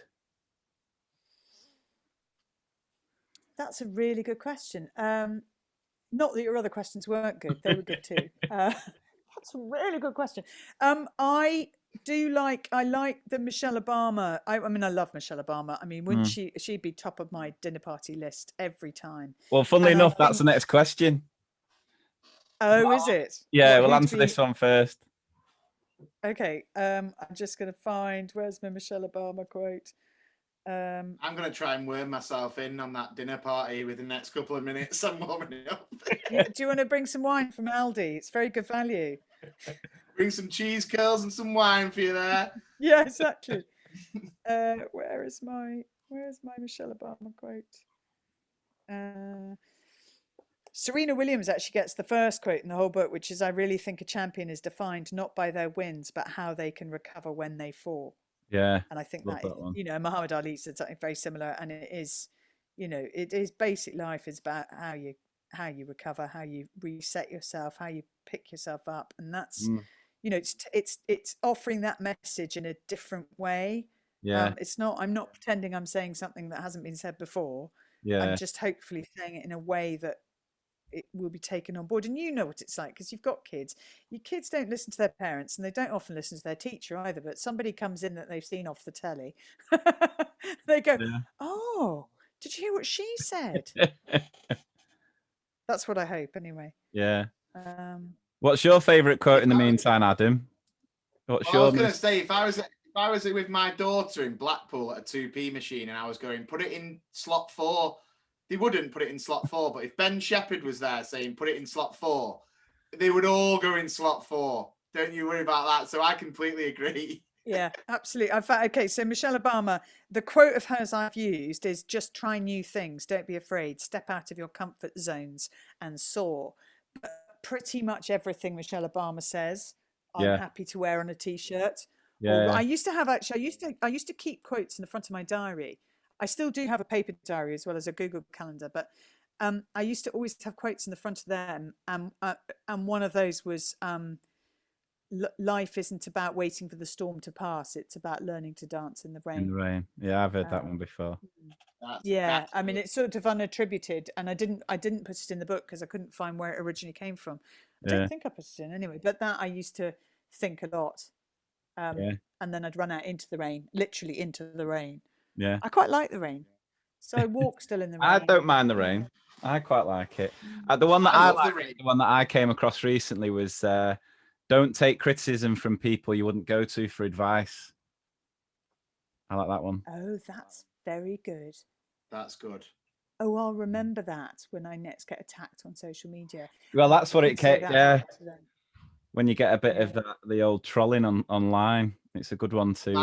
That's a really good question. Not that your other questions weren't good. They were good too. That's a really good question. I like the Michelle Obama. I mean, I love Michelle Obama. I mean, wouldn't she'd be top of my dinner party list every time. Well, funnily enough, that's the next question. Oh, is it? Yeah, we'll answer this one first. Okay. I'm just going to find, where's my Michelle Obama quote? I'm going to try and worm myself in on that dinner party within the next couple of minutes. I'm warming up. Do you want to bring some wine from Aldi? It's very good value. Bring some cheese curls and some wine for you there. Yeah, exactly. Where's my Michelle Obama quote? Serena Williams actually gets the first quote in the whole book, which is, "I really think a champion is defined not by their wins, but how they can recover when they fall." Yeah. And I think that you know, Muhammad Ali said something very similar, and it is, you know, it is basic life is about how you recover, how you reset yourself, how you pick yourself up, and that's you know, it's offering that message in a different way. It's not, I'm not pretending I'm saying something that hasn't been said before. I'm just hopefully saying it in a way that it will be taken on board. And you know what it's like, because you've got kids. Your kids don't listen to their parents, and they don't often listen to their teacher either, but somebody comes in that they've seen off the telly. They go, "Oh, did you hear what she said?" That's what I hope anyway. Yeah. What's your favourite quote in the meantime, Adam? I was going to say, if I was with my daughter in Blackpool at a 2p machine and I was going, put it in slot 4, they wouldn't put it in slot 4. But if Ben Shepherd was there saying, put it in slot 4, they would all go in slot 4. Don't you worry about that. So I completely agree. Yeah, absolutely. Okay, so Michelle Obama, the quote of hers I've used is, "Just try new things. Don't be afraid. Step out of your comfort zones and soar." But pretty much everything Michelle Obama says, I'm happy to wear on a t-shirt. I used to keep quotes in the front of my diary. I still do have a paper diary as well as a Google Calendar, but I used to always have quotes in the front of them. And one of those was, "Life isn't about waiting for the storm to pass. It's about learning to dance in the rain." In the rain. Yeah, I've heard that one before. I mean, it's sort of unattributed, and I didn't put it in the book because I couldn't find where it originally came from. I don't think I put it in anyway, but that I used to think a lot. And then I'd run out into the rain, literally into the rain. Yeah. I quite like the rain. So I walk still in the rain. I don't mind the rain. I quite like it. The one that the one that I came across recently was, "Don't take criticism from people you wouldn't go to for advice." I like that one. Oh, that's very good. That's good. Oh, I'll remember that when I next get attacked on social media. Well, that's what it came. Yeah. When you get a bit of the old trolling online, it's a good one to.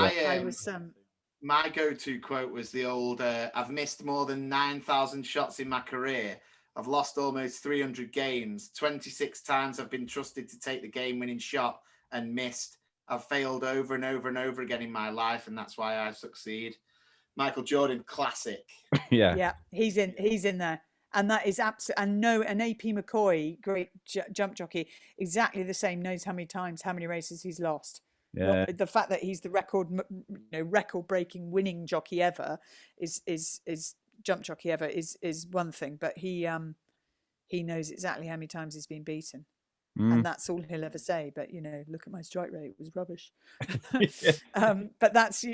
My go-to quote was the old, "I've missed more than 9,000 shots in my career. I've lost almost 300 games. 26 times I've been trusted to take the game-winning shot and missed. I've failed over and over and over again in my life, and that's why I succeed." Michael Jordan, classic. Yeah, he's in there. And that is absolutely, and AP McCoy, great jump jockey, exactly the same, knows how many races he's lost. Yeah. The fact that he's the record-breaking winning jockey ever is jump jockey ever is one thing, but he knows exactly how many times he's been beaten, and that's all he'll ever say. But you know, look at my strike rate; it was rubbish. But that's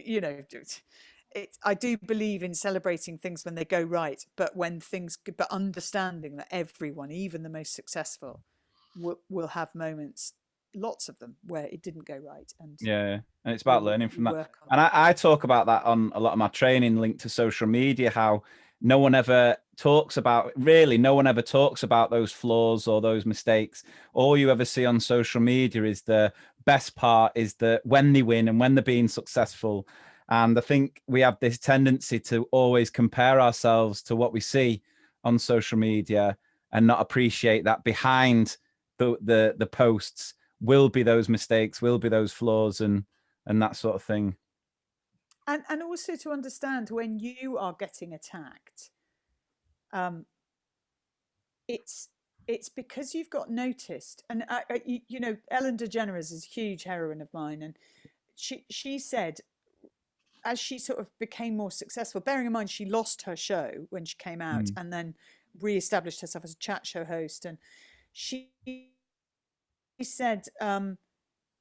I do believe in celebrating things when they go right, but understanding that everyone, even the most successful, will have moments lots of them where it didn't go right. And and it's about really learning from that. work on And I talk about that on a lot of my training linked to social media, how no one ever talks about those flaws or those mistakes. All you ever see on social media is the best part, is the when they win and when they're being successful. And I think we have this tendency to always compare ourselves to what we see on social media and not appreciate that behind the posts will be those mistakes, will be those flaws, and that sort of thing. And also to understand when you are getting attacked, it's because you've got noticed. And you know, Ellen Degeneres is a huge heroine of mine, and she said, as she sort of became more successful, bearing in mind she lost her show when she came out and then re-established herself as a chat show host, and she said,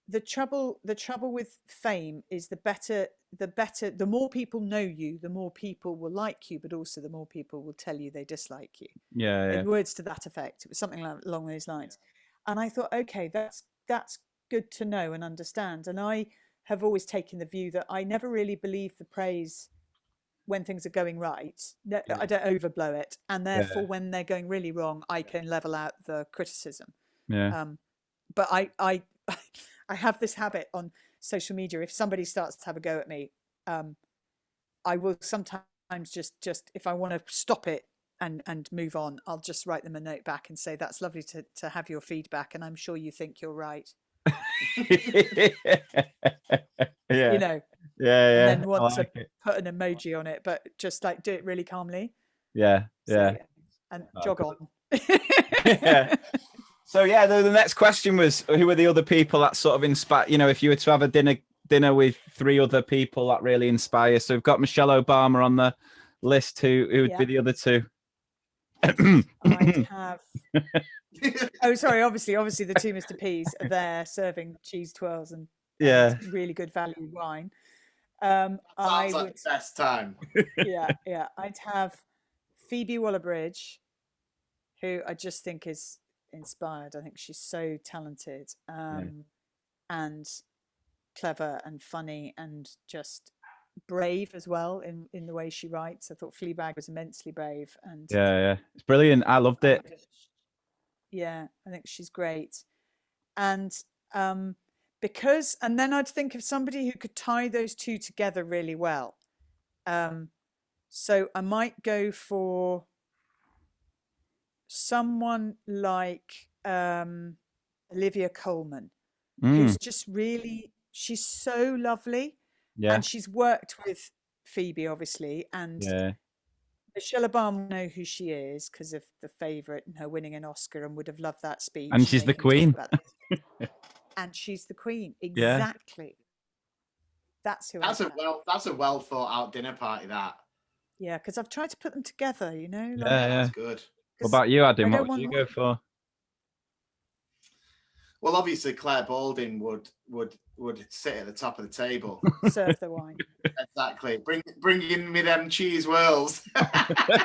the trouble with fame is the more people know you, the more people will like you, but also the more people will tell you they dislike you. In words to that effect. It was something along those lines. And I thought, okay, that's good to know and understand. And I have always taken the view that I never really believe the praise when things are going right. I don't overblow it. And therefore, when they're going really wrong, I can level out the criticism. But I have this habit on social media. If somebody starts to have a go at me, I will sometimes just if I want to stop it and move on, I'll just write them a note back and say, that's lovely to have your feedback, and I'm sure you think you're right. You know, and then want to put an emoji on it, but just like do it really calmly. And jog on. So the next question was, who are the other people that sort of inspire, you know, if you were to have a dinner with 3 other people that really inspire? So we've got Michelle Obama on the list. Who would be the other 2? I'd have oh, sorry, obviously the 2 Mr. P's are there serving cheese twirls and really good value wine. Sounds like the best time. I'd have Phoebe Waller-Bridge, who I just think is inspired. I think she's so talented and clever and funny and just brave as well in the way she writes. I thought Fleabag was immensely brave, and it's brilliant. I loved it. I think she's great. And because, and then I'd think of somebody who could tie those 2 together really well. So I might go for someone like Olivia Coleman, who's just really, she's so lovely. And she's worked with Phoebe, obviously, and Michelle Obama know who she is because of The Favourite and her winning an Oscar, and would have loved that speech. And she's the queen. And she's the queen, exactly. That's who. That's a well thought out dinner party. That. Yeah, because I've tried to put them together. You know. Like, that's good. What about you, Adam? What would you go for? Well, obviously Clare Balding would sit at the top of the table, serve the wine. Exactly. Bringing me them cheese whirls. I'd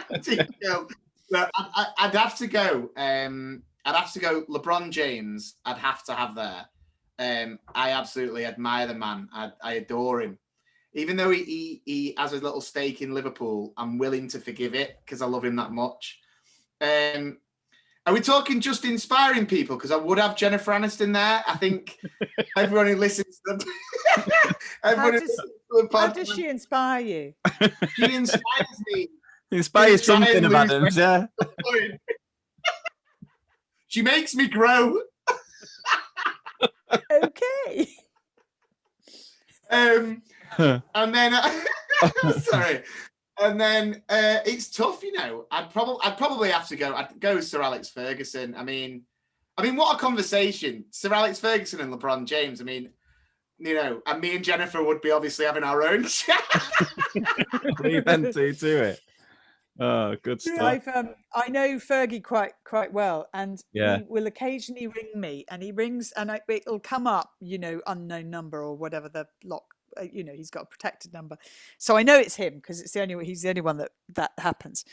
have to go. LeBron James. I'd have to have there. I absolutely admire the man. I adore him. Even though he has a little stake in Liverpool, I'm willing to forgive it because I love him that much. Are we talking just inspiring people? Because I would have Jennifer Aniston there. I think everyone who listens to them. How does she inspire you? She inspires me. Inspires something about them, yeah. She makes me grow. Okay. And then, sorry. And then it's tough, you know. I'd probably have to go. I'd go Sir Alex Ferguson. I mean, what a conversation. Sir Alex Ferguson and LeBron James. I mean, you know, and me and Jennifer would be obviously having our own chat. Leave them two to it. Oh, good stuff. I know Fergie quite well, and he will occasionally ring me, and he rings, and it'll come up, you know, unknown number or whatever the lock. You know, he's got a protected number, so I know it's him because he's the only one that happens.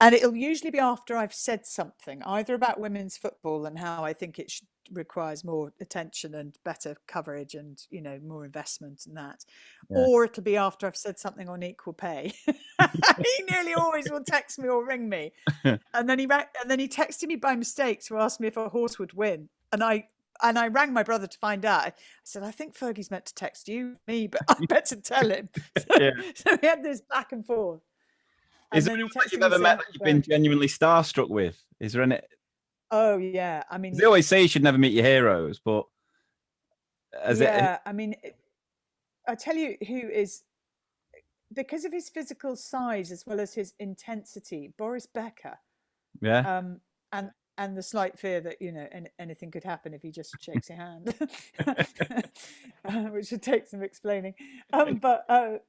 And it'll usually be after I've said something, either about women's football and how I think it requires more attention and better coverage and, you know, more investment and that. Yeah. Or it'll be after I've said something on equal pay. He nearly always will text me or ring me. And then he texted me by mistake to ask me if a horse would win. And I rang my brother to find out. I said, I think Fergie's meant to text me, but I better tell him. So we had this back and forth. Is there anyone that you've ever met that you've been genuinely starstruck with? Is there any? Oh, yeah. I mean, they always say you should never meet your heroes, but I mean, I tell you who is, because of his physical size as well as his intensity, Boris Becker. Yeah. And the slight fear that, you know, anything could happen if he just shakes your hand, which would take some explaining. But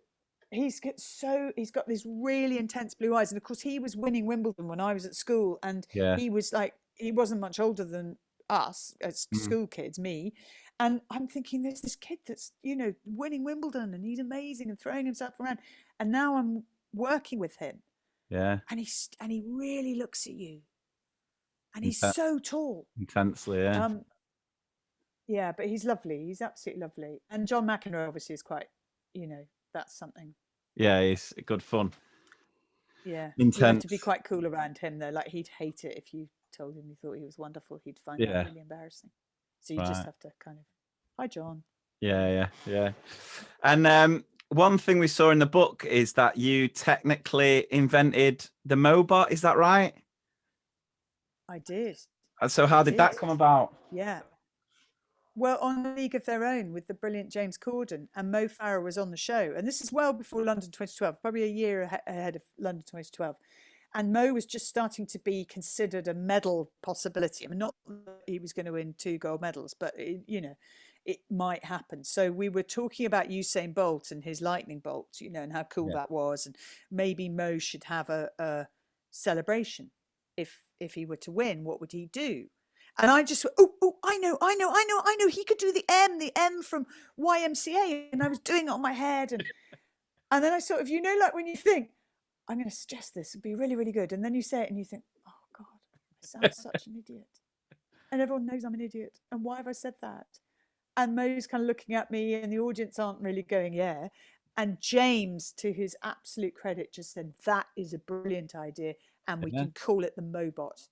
he's got this really intense blue eyes, and of course he was winning Wimbledon when I was at school, and he was like, he wasn't much older than us as school kids, me. And I'm thinking, there's this kid that's, you know, winning Wimbledon and he's amazing and throwing himself around. And now I'm working with him. Yeah. And he really looks at you. And he's so tall. Intensely, yeah. Yeah, but he's lovely. He's absolutely lovely. And John McEnroe obviously is quite, you know, that's something. Yeah, he's good fun. Yeah. Intense. You have to be quite cool around him though. Like, he'd hate it if you told him you thought he was wonderful. He'd find that really embarrassing. So you just have to kind of, hi, John. Yeah. And one thing we saw in the book is that you technically invented the Mobot. Is that right? I did. So how did that come about? Yeah. Well, on A League of Their Own with the brilliant James Corden, and Mo Farah was on the show. And this is well before London 2012, probably a year ahead of London 2012. And Mo was just starting to be considered a medal possibility. I mean, not that he was going to win 2 gold medals, but, you know, it might happen. So we were talking about Usain Bolt and his lightning bolt, you know, and how cool that was. And maybe Mo should have a celebration. If he were to win, what would he do? And I just, I know. He could do the M from YMCA. And I was doing it on my head. And then I sort of, you know, like when you think, I'm going to suggest this, it'd be really, really good. And then you say it and you think, oh God, I sound such an idiot. And everyone knows I'm an idiot. And why have I said that? And Mo's kind of looking at me and the audience aren't really going, yeah. And James, to his absolute credit, just said, that is a brilliant idea. And we can call it the Mobot.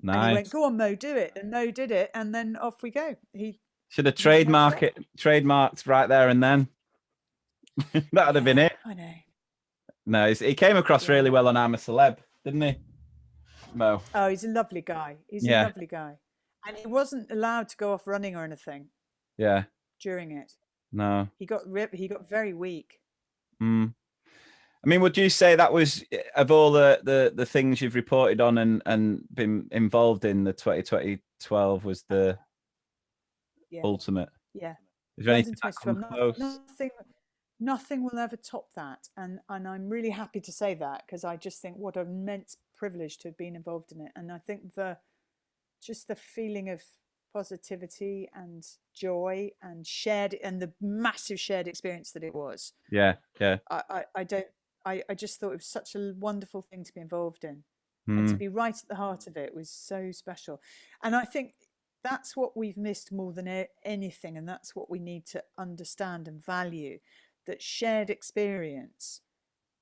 Nice. And he went, go on, Mo, do it. And Mo did it. And then off we go. He should have trademarked right there and then. That would have been it. I know. No, he came across really well on I'm a Celeb, didn't he, Mo? Oh, he's a lovely guy. He's a lovely guy. And he wasn't allowed to go off running or anything. Yeah. During it. No. He got very weak. I mean, would you say that was, of all the things you've reported on and been involved in, the 2012 was the ultimate? Yeah. Is there anything that comes close? Nothing will ever top that. And I'm really happy to say that, because I just think what an immense privilege to have been involved in it. And I think just the feeling of positivity and joy and the massive shared experience that it was. Yeah. I just thought it was such a wonderful thing to be involved in. And to be right at the heart of it was so special. And I think that's what we've missed more than anything. And that's what we need to understand and value, that shared experience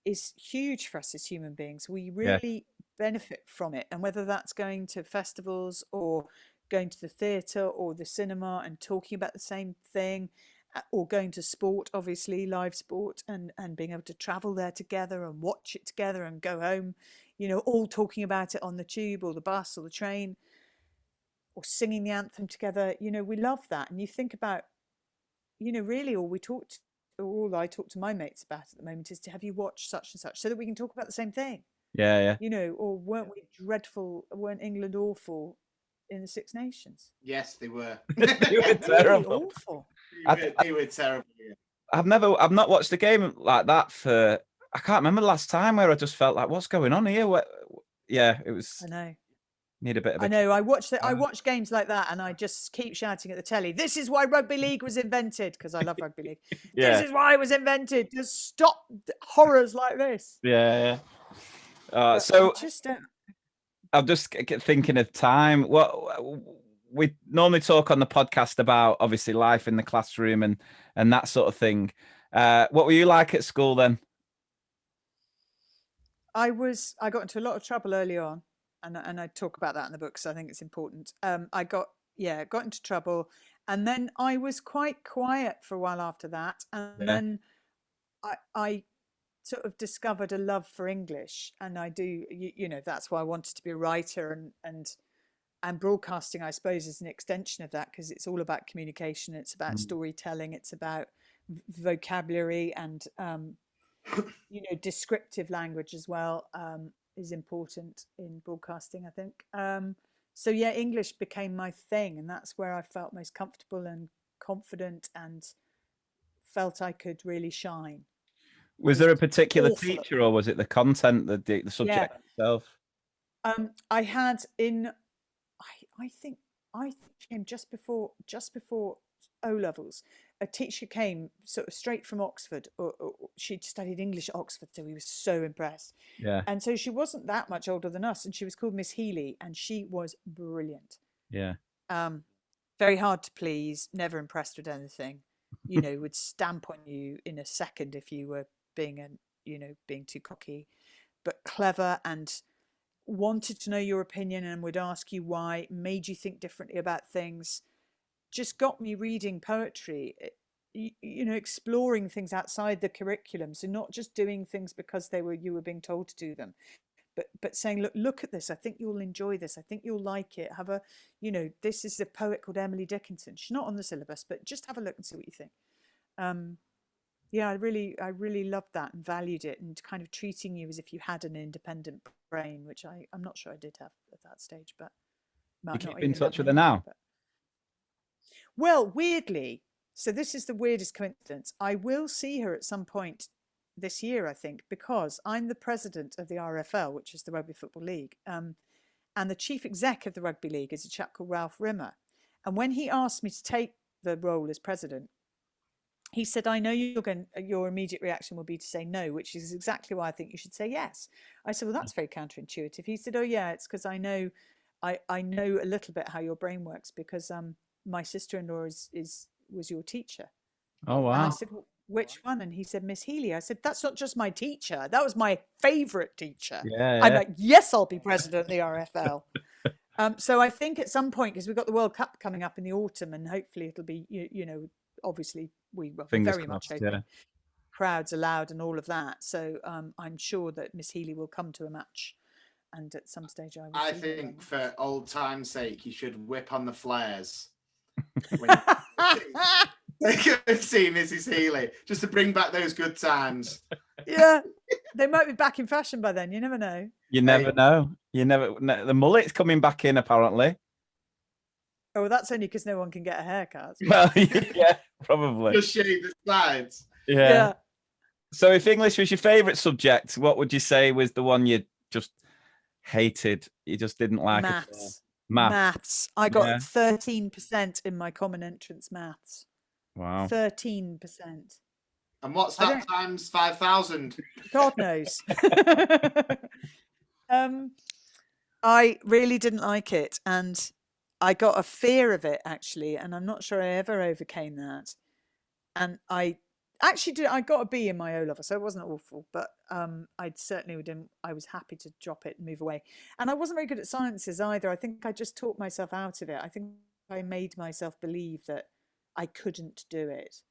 is huge for us as human beings. We really benefit from it. And whether that's going to festivals or going to the theatre or the cinema and talking about the same thing, or going to sport, obviously live sport, and being able to travel there together and watch it together and go home, you know, all talking about it on the tube or the bus or the train, or singing the anthem together. You know, we love that. And you think about, you know, really all I talk to my mates about at the moment is, have you watched such and such, so that we can talk about the same thing. Yeah. You know, or weren't England awful in the Six Nations? Yes, they were. They were terrible. Really awful. They were terrible. Yeah. I've not watched a game like that for, I can't remember the last time where I just felt like, what's going on here? It was. I know. Need a bit of. I know. I watch games like that, and I just keep shouting at the telly, "This is why rugby league was invented," because I love rugby league. This is why it was invented, to stop horrors like this. Yeah. So I just don't. I'm just thinking of time. we normally talk on the podcast about obviously life in the classroom and that sort of thing. What were you like at school then? I got into a lot of trouble early on, and I talk about that in the book because I think it's important. I got into trouble, and then I was quite quiet for a while after that, and then I sort of discovered a love for English, and I do, that's why I wanted to be a writer, and broadcasting, I suppose, is an extension of that, because it's all about communication, it's about storytelling, it's about vocabulary, and descriptive language as well is important in broadcasting, I think. So yeah, English became my thing, and that's where I felt most comfortable and confident and felt I could really shine. Was there a particular teacher, or was it the content, the subject itself? I had I think came just before O levels. A teacher came sort of straight from Oxford, or she'd studied English at Oxford, so we were so impressed. Yeah. And so she wasn't that much older than us, and she was called Miss Healy, and she was brilliant. Yeah. Very hard to please, never impressed with anything. Would stamp on you in a second if you were being too cocky, but clever, and wanted to know your opinion and would ask you why, made you think differently about things. Just got me reading poetry, exploring things outside the curriculum. So not just doing things because you were being told to do them, but saying, look at this. I think you'll enjoy this. I think you'll like it. This is a poet called Emily Dickinson. She's not on the syllabus, but just have a look and see what you think. I really loved that and valued it, and kind of treating you as if you had an independent brain, which I'm not sure I did have at that stage, but you keep in touch with her now? Well, weirdly, so this is the weirdest coincidence. I will see her at some point this year, I think, because I'm the president of the RFL, which is the Rugby Football League, and the chief exec of the Rugby League is a chap called Ralph Rimmer. And when he asked me to take the role as president, he said, I know your immediate reaction will be to say no, which is exactly why I think you should say yes. I said, well, that's very counterintuitive. He said, oh yeah, it's because I know a little bit how your brain works, because my sister-in-law was your teacher. Oh wow. And I said, which one? And he said, Miss Healy. I said, that's not just my teacher, that was my favorite teacher. I'm like, yes, I'll be president of the RFL. So I think at some point, because we've got the World Cup coming up in the autumn, and hopefully it'll be obviously we very much hope crowds allowed and all of that. So I'm sure that Miss Healy will come to a match, and at some stage I think for old time's sake, you should whip on the flares. See Mrs. Healy, just to bring back those good times. Yeah, they might be back in fashion by then. You never know. You never know. The mullet's coming back in, apparently. Oh, that's only because no one can get a haircut. Well, yeah, probably. Just shave the sides. Yeah. So if English was your favourite subject, what would you say was the one you just hated? You just didn't like Maths. it? Maths. I got 13% in my common entrance maths. Wow. 13%. And what's that times 5,000? God knows. I really didn't like it, and I got a fear of it, actually, and I'm not sure I ever overcame that. And I actually did. I got a B in my O level, so it wasn't awful, but I certainly didn't. I was happy to drop it and move away. And I wasn't very good at sciences either. I think I just taught myself out of it. I think I made myself believe that I couldn't do it,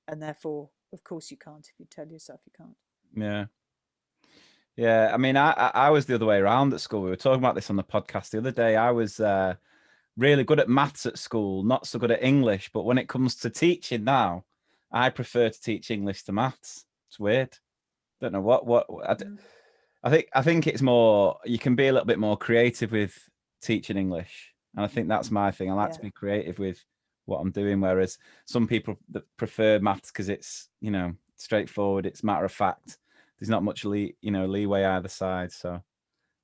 and therefore, of course, you can't if you tell yourself you can't. Yeah. I mean, I was the other way around at school. We were talking about this on the podcast the other day. I was really good at maths at school, not so good at English. But when it comes to teaching now, I prefer to teach English to maths. It's weird. Don't know what. I think it's more, you can be a little bit more creative with teaching English, and I think that's my thing. I like to be creative with what I'm doing, whereas some people that prefer maths because it's straightforward, it's matter of fact. There's not much leeway either side. So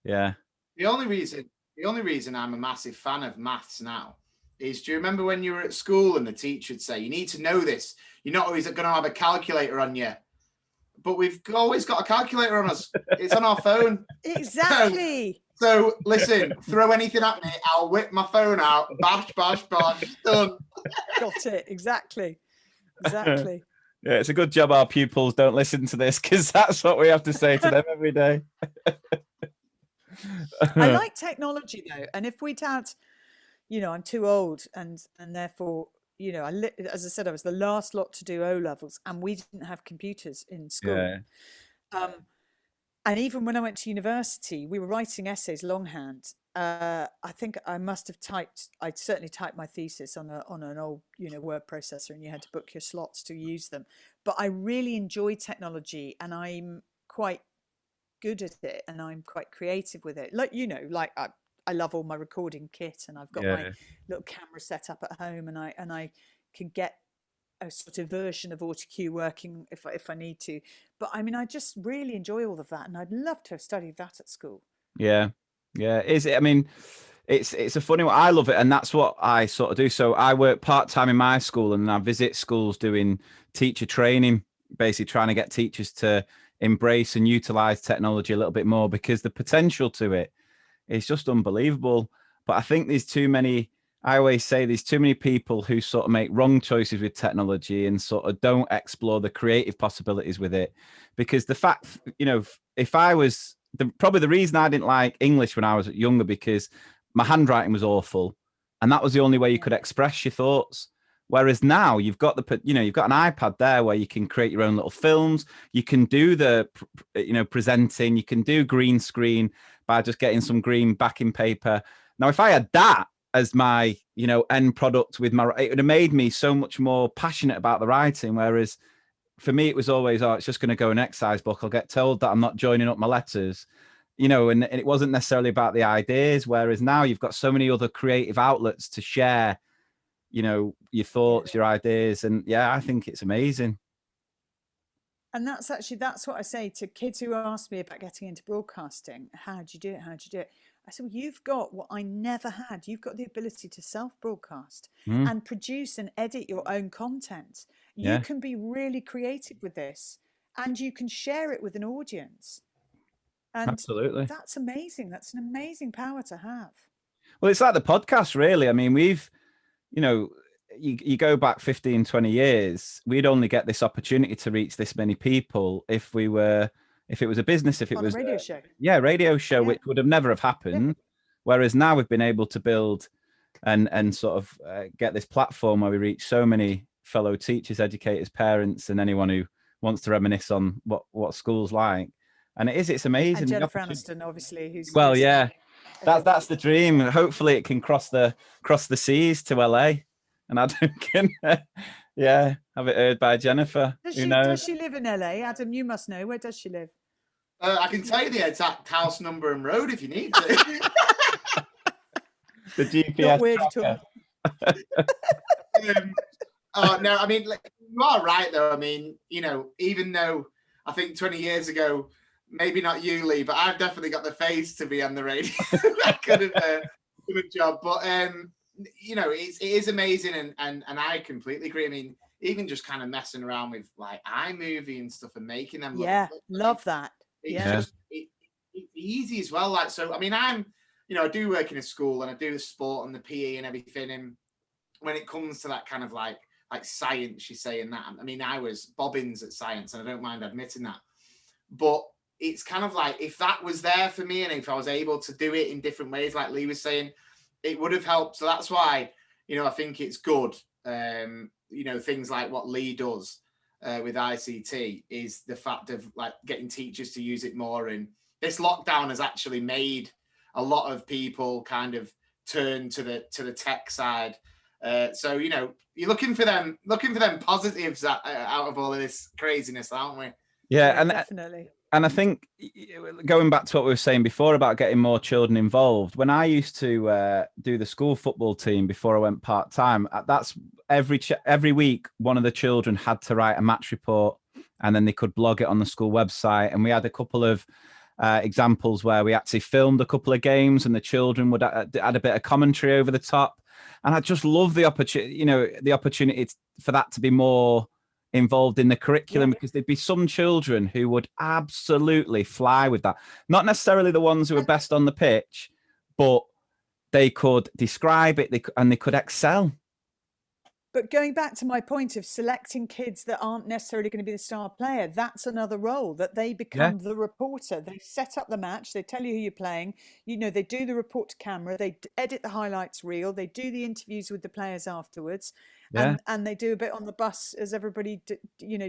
yeah. The only reason I'm a massive fan of maths now is, do you remember when you were at school and the teacher would say, you need to know this, you're not always going to have a calculator on you, but we've always got a calculator on us. It's on our phone. Exactly. So listen, throw anything at me, I'll whip my phone out, bash, bash, bash, done. Got it. Exactly. Exactly. Yeah, it's a good job our pupils don't listen to this, because that's what we have to say to them every day. I like technology though, and if we'd had, I'm too old, and therefore, as I said, I was the last lot to do O levels, and we didn't have computers in school. Yeah. And even when I went to university, we were writing essays longhand. I think I'd certainly typed my thesis on an old, word processor, and you had to book your slots to use them. But I really enjoy technology, and I'm quite good at it, and I'm quite creative with it. Like, I love all my recording kit, and I've got my little camera set up at home, and I can get a sort of version of AutoCue working if I need to. But I mean, I just really enjoy all of that, and I'd love to have studied that at school. Yeah. Is it? I mean, it's a funny one. I love it, and that's what I sort of do. So I work part-time in my school, and I visit schools doing teacher training, basically trying to get teachers to embrace and utilize technology a little bit more, because the potential to it is just unbelievable. But I think I always say there's too many people who sort of make wrong choices with technology and sort of don't explore the creative possibilities with it. Because the fact, if I was probably the reason I didn't like English when I was younger, because my handwriting was awful, and that was the only way you could express your thoughts. Whereas now you've got you've got an iPad there where you can create your own little films. You can do the, presenting. You can do green screen by just getting some green backing paper. Now, if I had that as my, end product it would have made me so much more passionate about the writing. Whereas for me, it was always, it's just going to go an exercise book. I'll get told that I'm not joining up my letters, and it wasn't necessarily about the ideas. Whereas now you've got so many other creative outlets to share, your thoughts, your ideas. And yeah, I think it's amazing. And that's what I say to kids who ask me about getting into broadcasting. How do you do it? How do you do it? I said, well, you've got what I never had. You've got the ability to self-broadcast and produce and edit your own content. You can be really creative with this, and you can share it with an audience. And absolutely, that's amazing. That's an amazing power to have. Well, it's like the podcast, really. I mean, we've, you go back 15, 20 years, we'd only get this opportunity to reach this many people if it was a business, if it was a radio show. Yeah, radio show, which would have never have happened. Yeah. Whereas now we've been able to build and sort of get this platform where we reach so many fellow teachers, educators, parents, and anyone who wants to reminisce on what school's like. And it's amazing. And Jennifer Aniston, obviously, who's that's the dream. Hopefully it can cross the seas to LA, and Adam can have it heard by Jennifer. Does she live in LA? Adam, you must know. Where does she live? I can tell you the exact house number and road if you need to. The GPS tracker. No, I mean, you are right though. I mean, even though I think 20 years ago, maybe not you, Lee, but I've definitely got the face to be on the radio. That could have done a job. But it is amazing, and I completely agree. I mean, even just kind of messing around with like iMovie and stuff and making them. Love that. It's easy as well. Like, so, I mean, I do work in a school and I do the sport and the PE and everything. And when it comes to that kind of like science, you're saying that. I mean, I was bobbins at science, and I don't mind admitting that. But it's kind of like, if that was there for me and if I was able to do it in different ways, like Lee was saying, it would have helped. So that's why, I think it's good. Things like what Lee does with ICT is the fact of like getting teachers to use it more. And this lockdown has actually made a lot of people kind of turn to the tech side. So, you're looking for them positives out of all of this craziness, aren't we? Yeah, and definitely. And I think going back to what we were saying before about getting more children involved, when I used to do the school football team before I went part-time, that's every week, one of the children had to write a match report, and then they could blog it on the school website. And we had a couple of examples where we actually filmed a couple of games, and the children would add a bit of commentary over the top. And I just love the opportunity, for that to be more involved in the curriculum, because there'd be some children who would absolutely fly with that. Not necessarily the ones who are best on the pitch, but they could describe it and they could excel. But going back to my point of selecting kids that aren't necessarily going to be the star player, that's another role, that they become the reporter. They set up the match. They tell you who you're playing. You know, they do the report to camera. They edit the highlights reel. They do the interviews with the players afterwards. And they do a bit on the bus as everybody,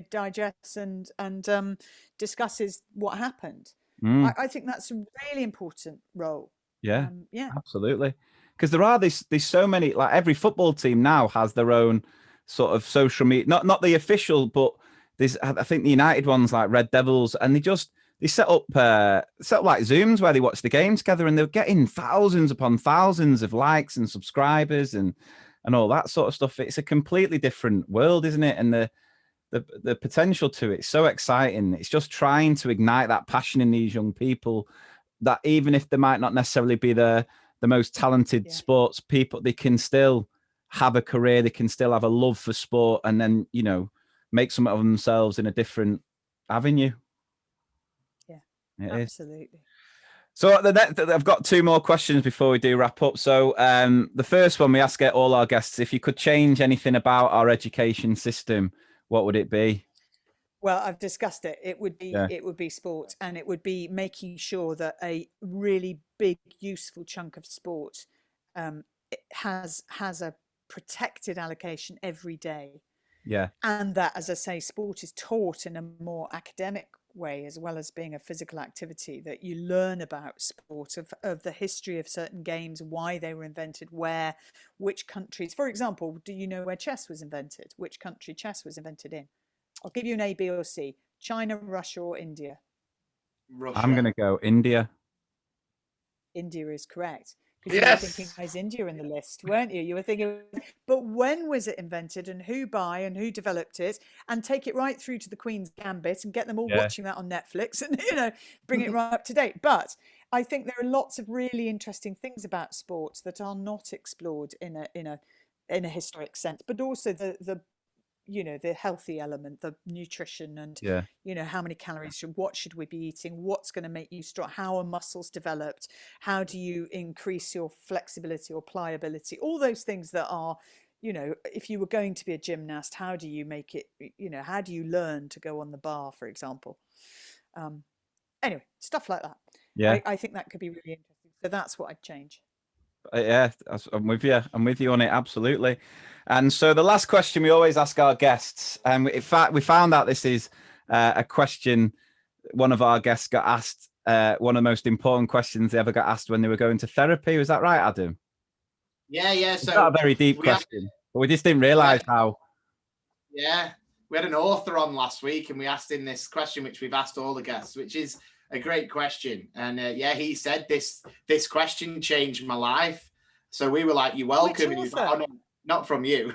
digests and discusses what happened. I think that's a really important role. Yeah, absolutely. Because there's so many, like every football team now has their own sort of social media, not the official, but there's, I think the United ones like Red Devils, and they set up like Zooms where they watch the game together, and they're getting thousands upon thousands of likes and subscribers and all that sort of stuff. It's a completely different world, isn't it? And the potential to it is so exciting. It's just trying to ignite that passion in these young people, that even if they might not necessarily be the most talented sports people, they can still have a career, they can still have a love for sport, and then, make something of themselves in a different avenue. Yeah, absolutely. So I've got two more questions before we do wrap up. So the first one we ask all our guests, if you could change anything about our education system, what would it be? Well, I've discussed it. It would be sport, and it would be making sure that a really big, useful chunk of sport has a protected allocation every day. Yeah. And that, as I say, sport is taught in a more academic way, as well as being a physical activity, that you learn about sport, of the history of certain games, why they were invented, which countries. For example, do you know where chess was invented? Which country chess was invented in? I'll give you an A, B, or C. China, Russia, or India? Russia. I'm going to go India. India is correct. Because you were thinking, is India in the list, weren't you? You were thinking, but when was it invented, and who by and who developed it? And take it right through to the Queen's Gambit and get them all watching that on Netflix and, bring it right up to date. But I think there are lots of really interesting things about sports that are not explored in a historic sense, but also the healthy element, the nutrition, and how many calories, what should we be eating, what's going to make you strong, how are muscles developed, how do you increase your flexibility or pliability, all those things that are, if you were going to be a gymnast, how do you make it, how do you learn to go on the bar, for example. Anyway, stuff like that. I think that could be really interesting, so that's what I'd change. Yeah, I'm with you. I'm with you on it, absolutely. And so the last question we always ask our guests, and in fact, we found out this is a question one of our guests got asked, one of the most important questions they ever got asked when they were going to therapy. Was that right, Adam? Yeah. It's not a very deep question, but we just didn't realise how. Yeah, we had an author on last week, and we asked him this question, which we've asked all the guests, which is a great question. And he said this question changed my life. So we were like, "You're welcome." And he was like, "Oh no, not from you."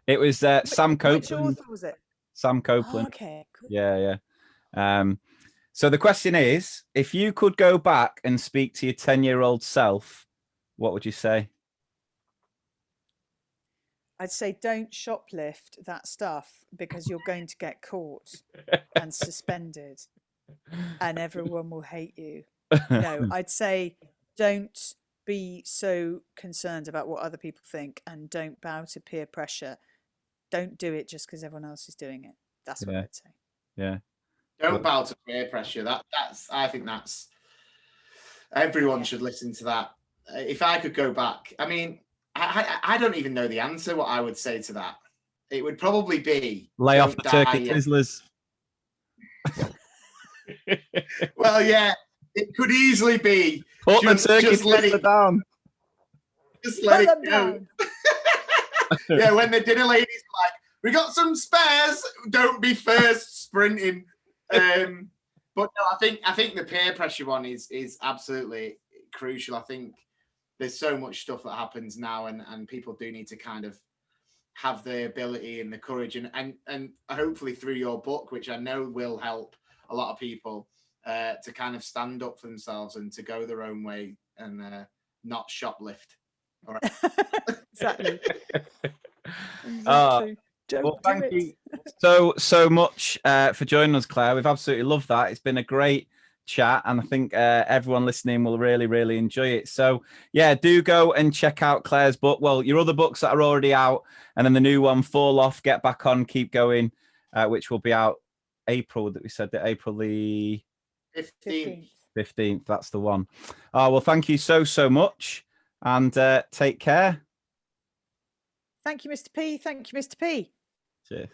It was Sam Copeland. Which author was it? Sam Copeland. Oh, okay, cool. Yeah. So the question is, if you could go back and speak to your 10-year-old self, what would you say? I'd say don't shoplift that stuff, because you're going to get caught and suspended, and everyone will hate you. No, I'd say don't be so concerned about what other people think, and don't bow to peer pressure. Don't do it just because everyone else is doing it. That's what I'd say. Yeah. Don't bow to peer pressure. I think that's everyone should listen to that. If I could go back, I mean, I don't even know the answer. What I would say to that, it would probably be lay off the turkey Twizzlers. Well, yeah, it could easily be. Put the turkey Twizzler down. Just let it go. Yeah, when the dinner ladies were like, "We got some spares. Don't be first sprinting." But no, I think the peer pressure one is absolutely crucial. I think there's so much stuff that happens now, and people do need to kind of have the ability and the courage, and hopefully through your book, which I know will help a lot of people, to kind of stand up for themselves and to go their own way and not shoplift. All right. Exactly. Exactly. Don't thank do it. you so much for joining us, Claire. We've absolutely loved that. It's been a great chat, and I think everyone listening will really enjoy it. So yeah, do go and check out Claire's book. Well, your other books that are already out, and then the new one, Fall Off, Get Back On, Keep Going, which will be out April. That we said that April the 15th. That's the one. Oh, well, thank you so much, and take care. Thank you, Mr. P. Thank you, Mr. P. Cheers.